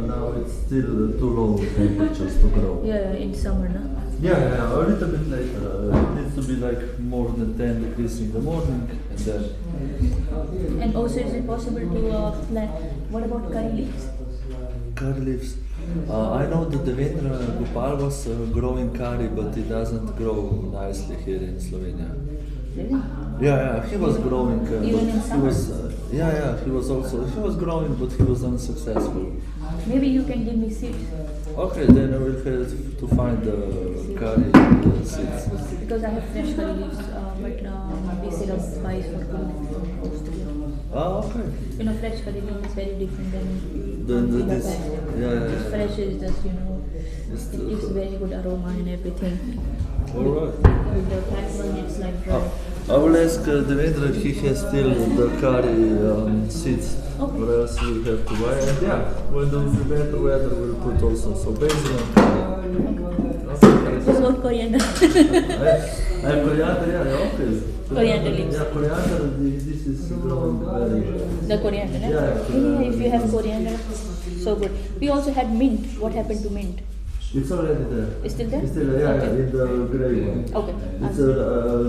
Now it's still too low temperatures to grow.
Yeah, in summer, no?
Yeah, a little bit later. It needs to be like more than 10 degrees in the morning, and then.
And also, is it possible to plant? What about curry leaves?
Curry leaves. I know that Devendra Gopal was growing curry, but it doesn't grow nicely here in Slovenia.
Really?
Yeah, he was growing.
Even in summer?
He was growing, but he was unsuccessful.
Maybe you can give me seeds.
Okay, then I will have to find the curry seeds.
Because I have fresh curry leaves, but we set up spice for cooking Austria.
Okay.
You know, fresh curry leaf is very different than
This. Yeah.
Fresh is just, it gives very good aroma and everything.
Alright.
With the packed one, it's like dry.
I will ask Devendra if he has still the curry seeds, or else we have to buy. And when there will be better weather, we'll put also basil and curry. Okay.
just want coriander.
I have coriander, yeah, okay.
Coriander leaves.
Yeah, coriander, this is growing very well.
The coriander, right?
Yeah,
If you have coriander, so good. We also had mint. What happened to mint?
It's already there.
It's still there?
It's still there, yeah, in the grey one.
Okay.
It's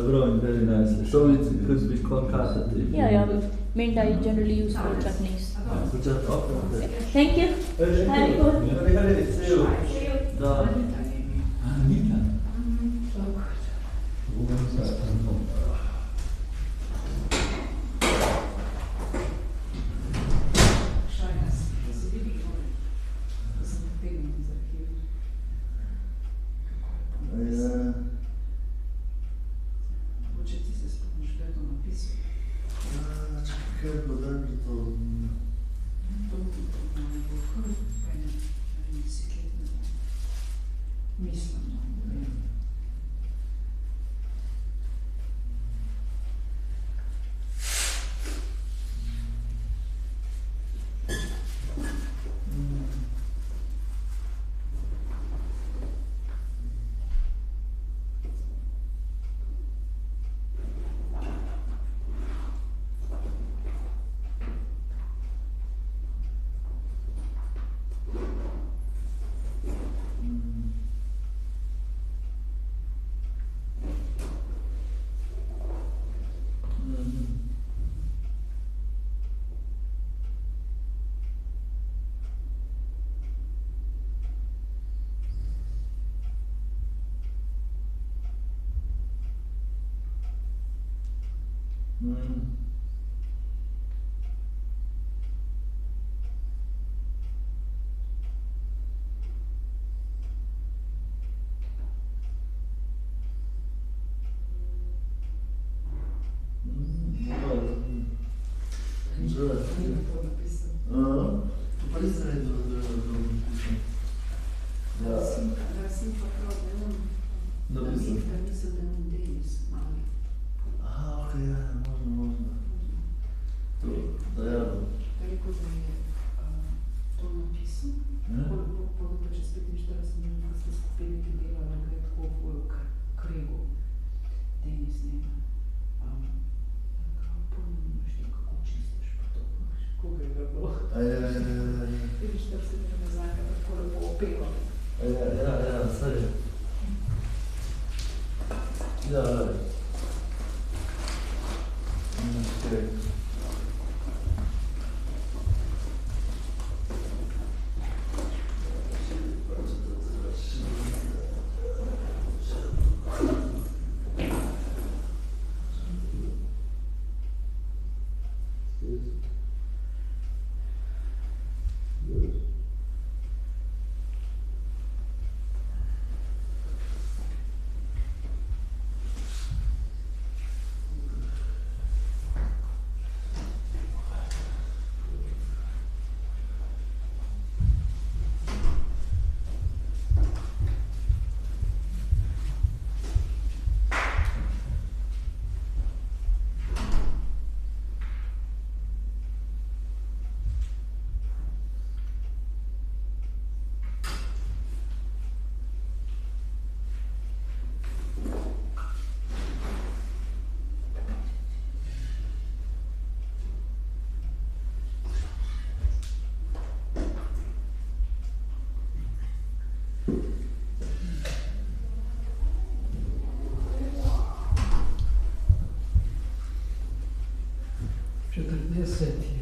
growing very nicely. So it could be concatenated.
Yeah. Mint I generally use for chutneys.
Okay.
Thank you. Very good.
See you. Da.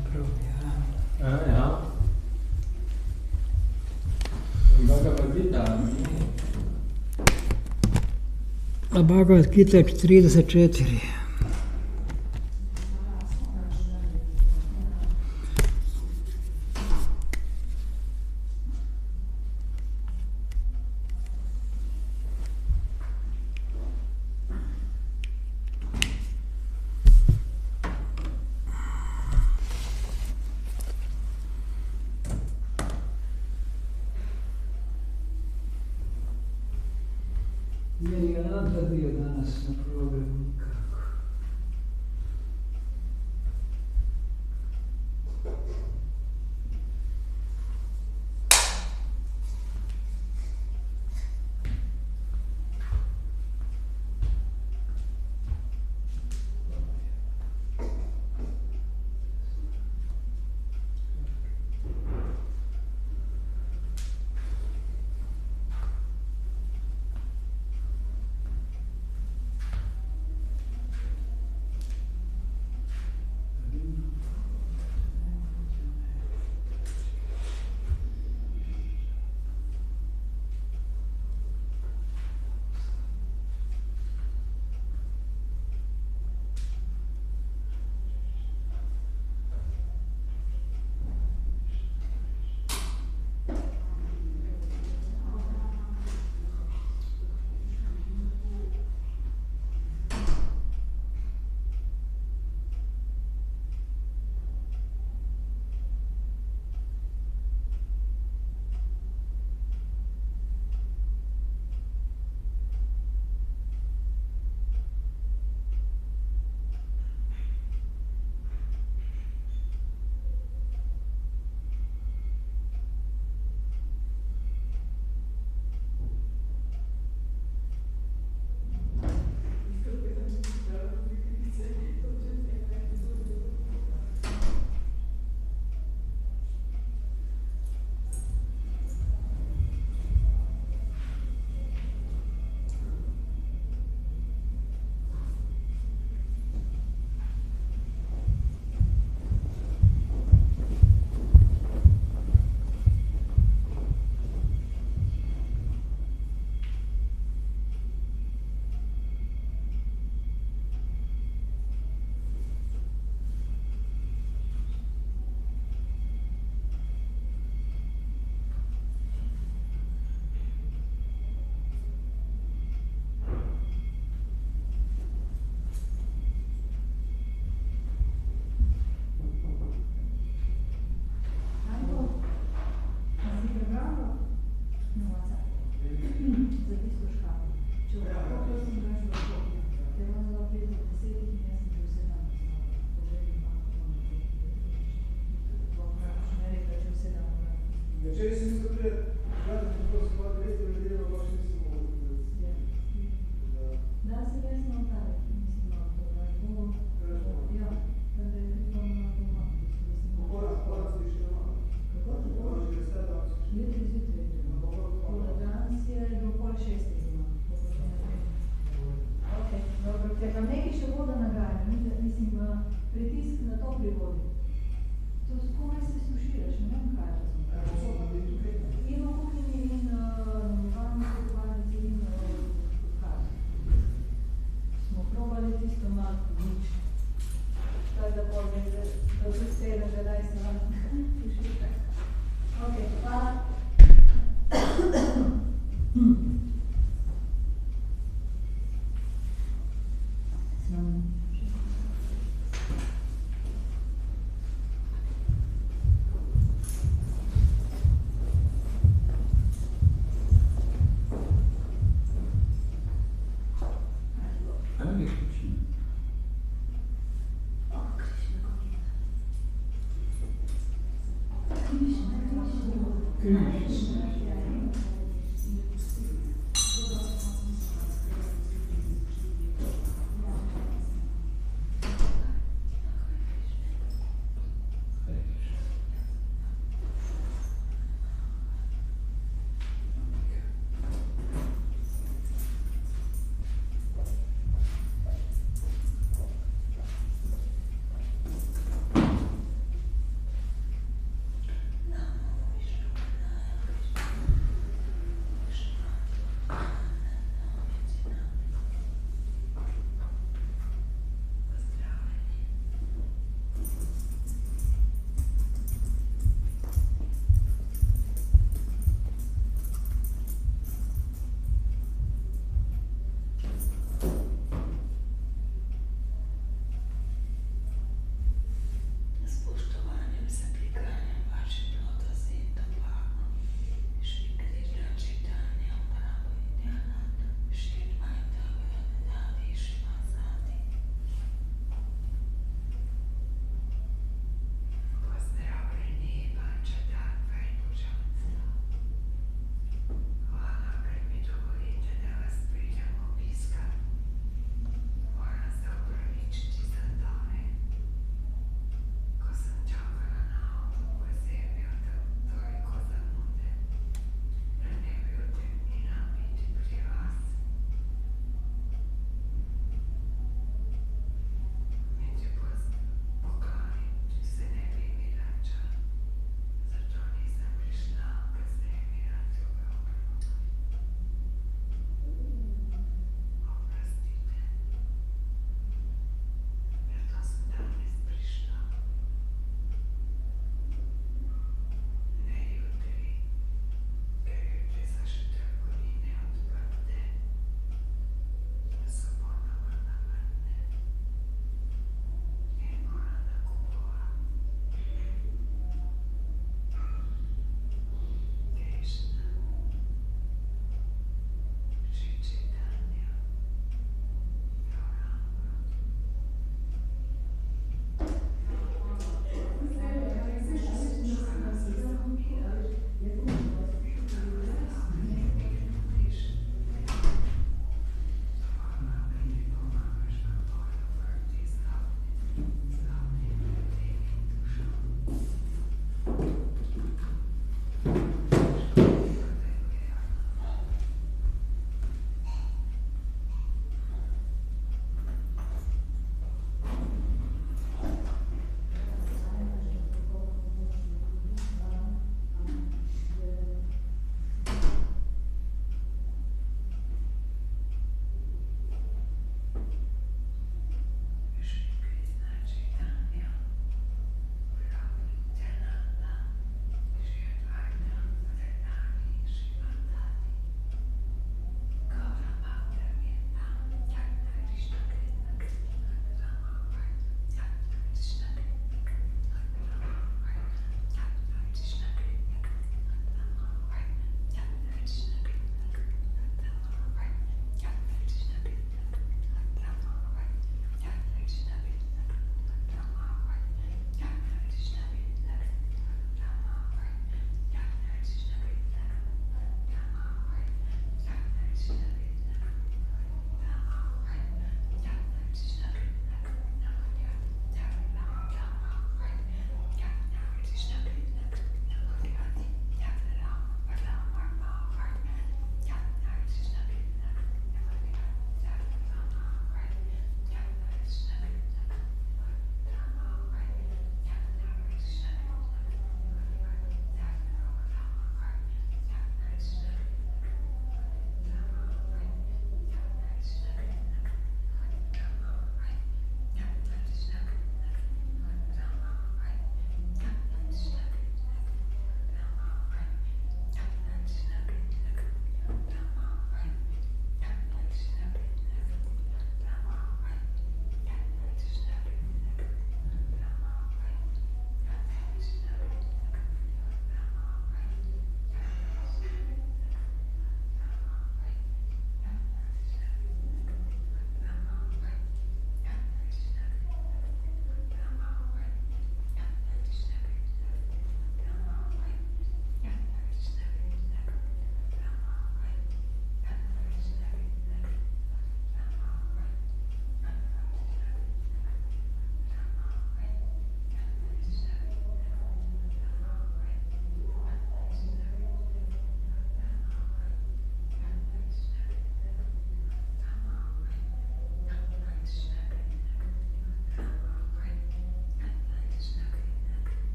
Ja.
Bhagavad-gita 34.
bio danas na programu nikako.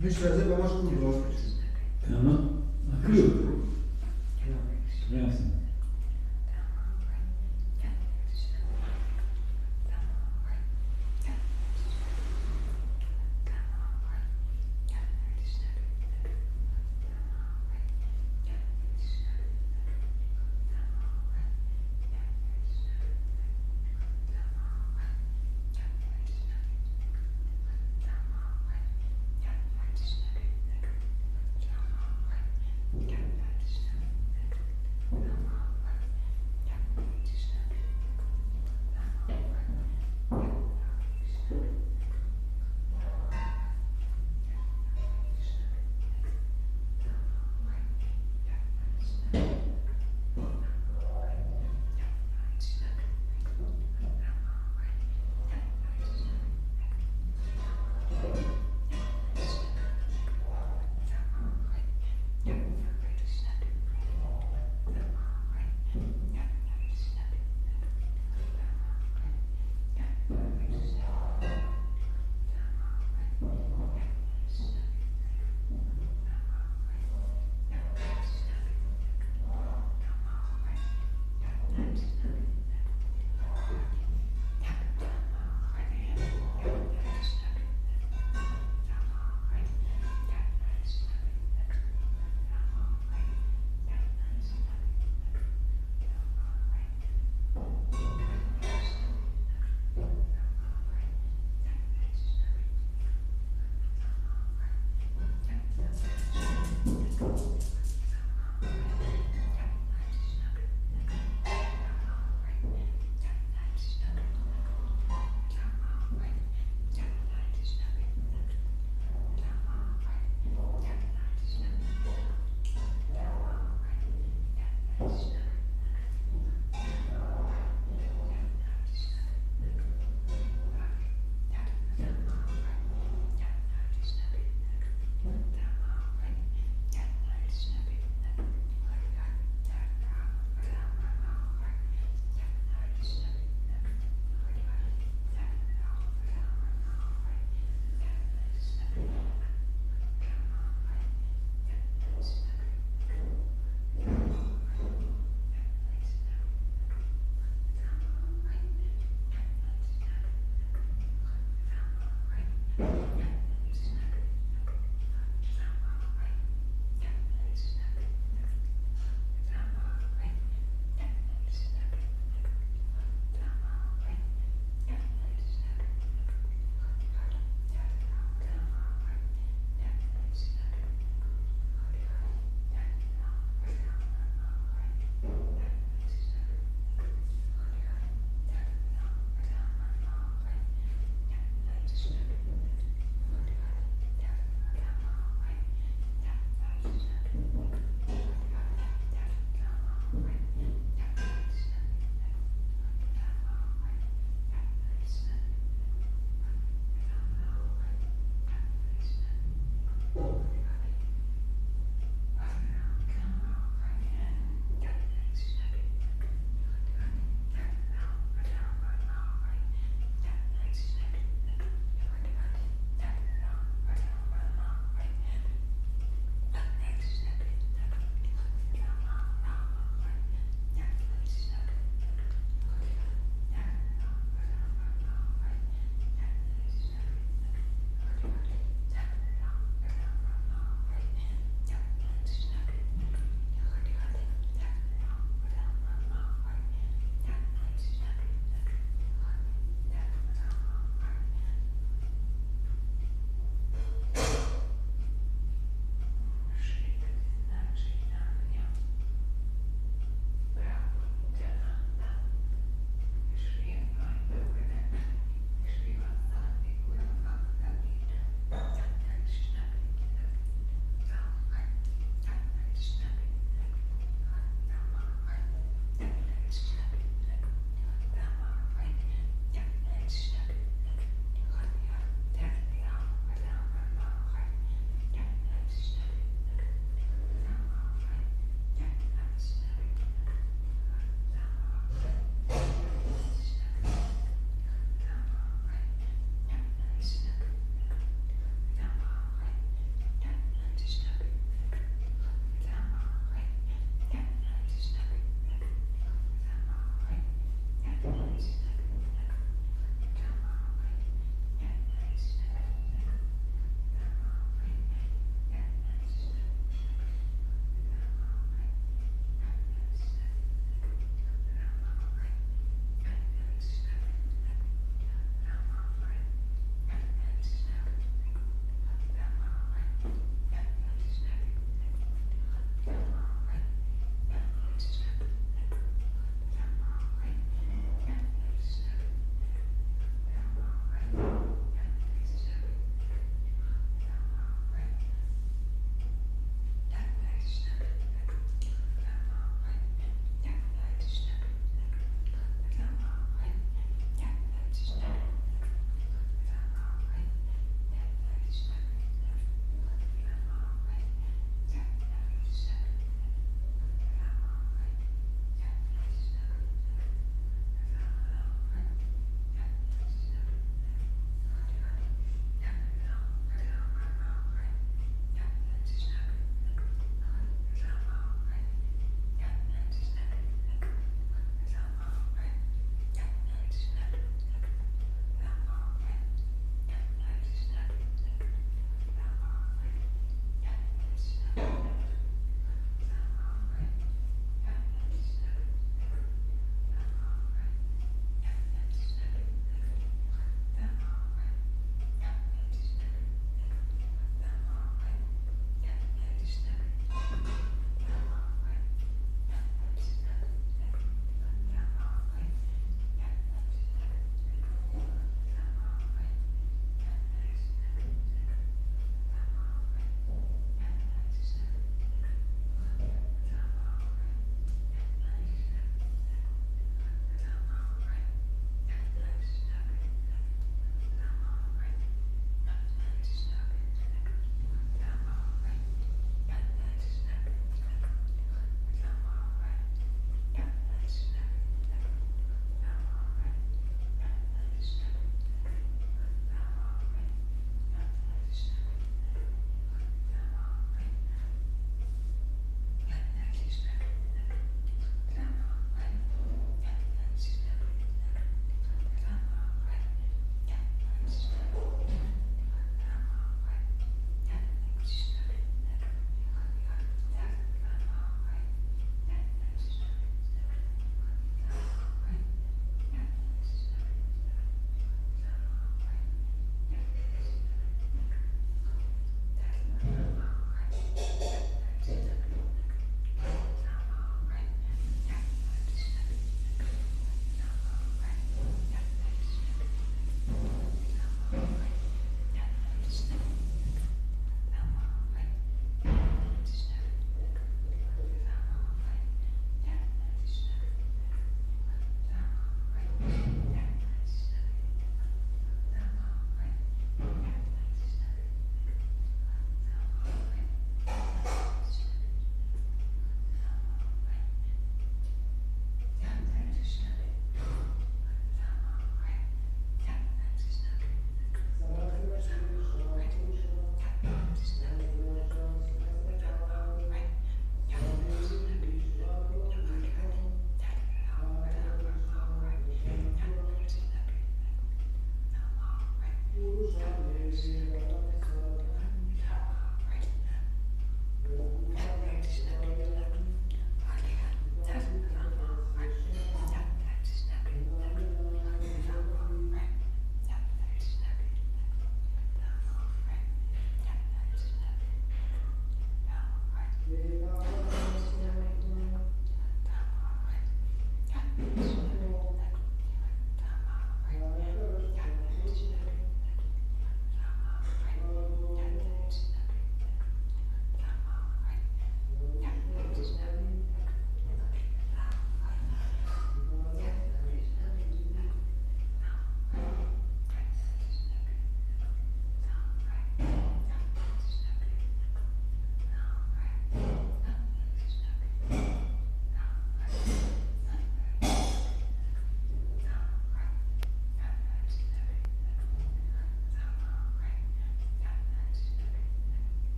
Myślę, że masz kurwa.
Kama? Akru. Jasne.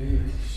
Hare Krishna.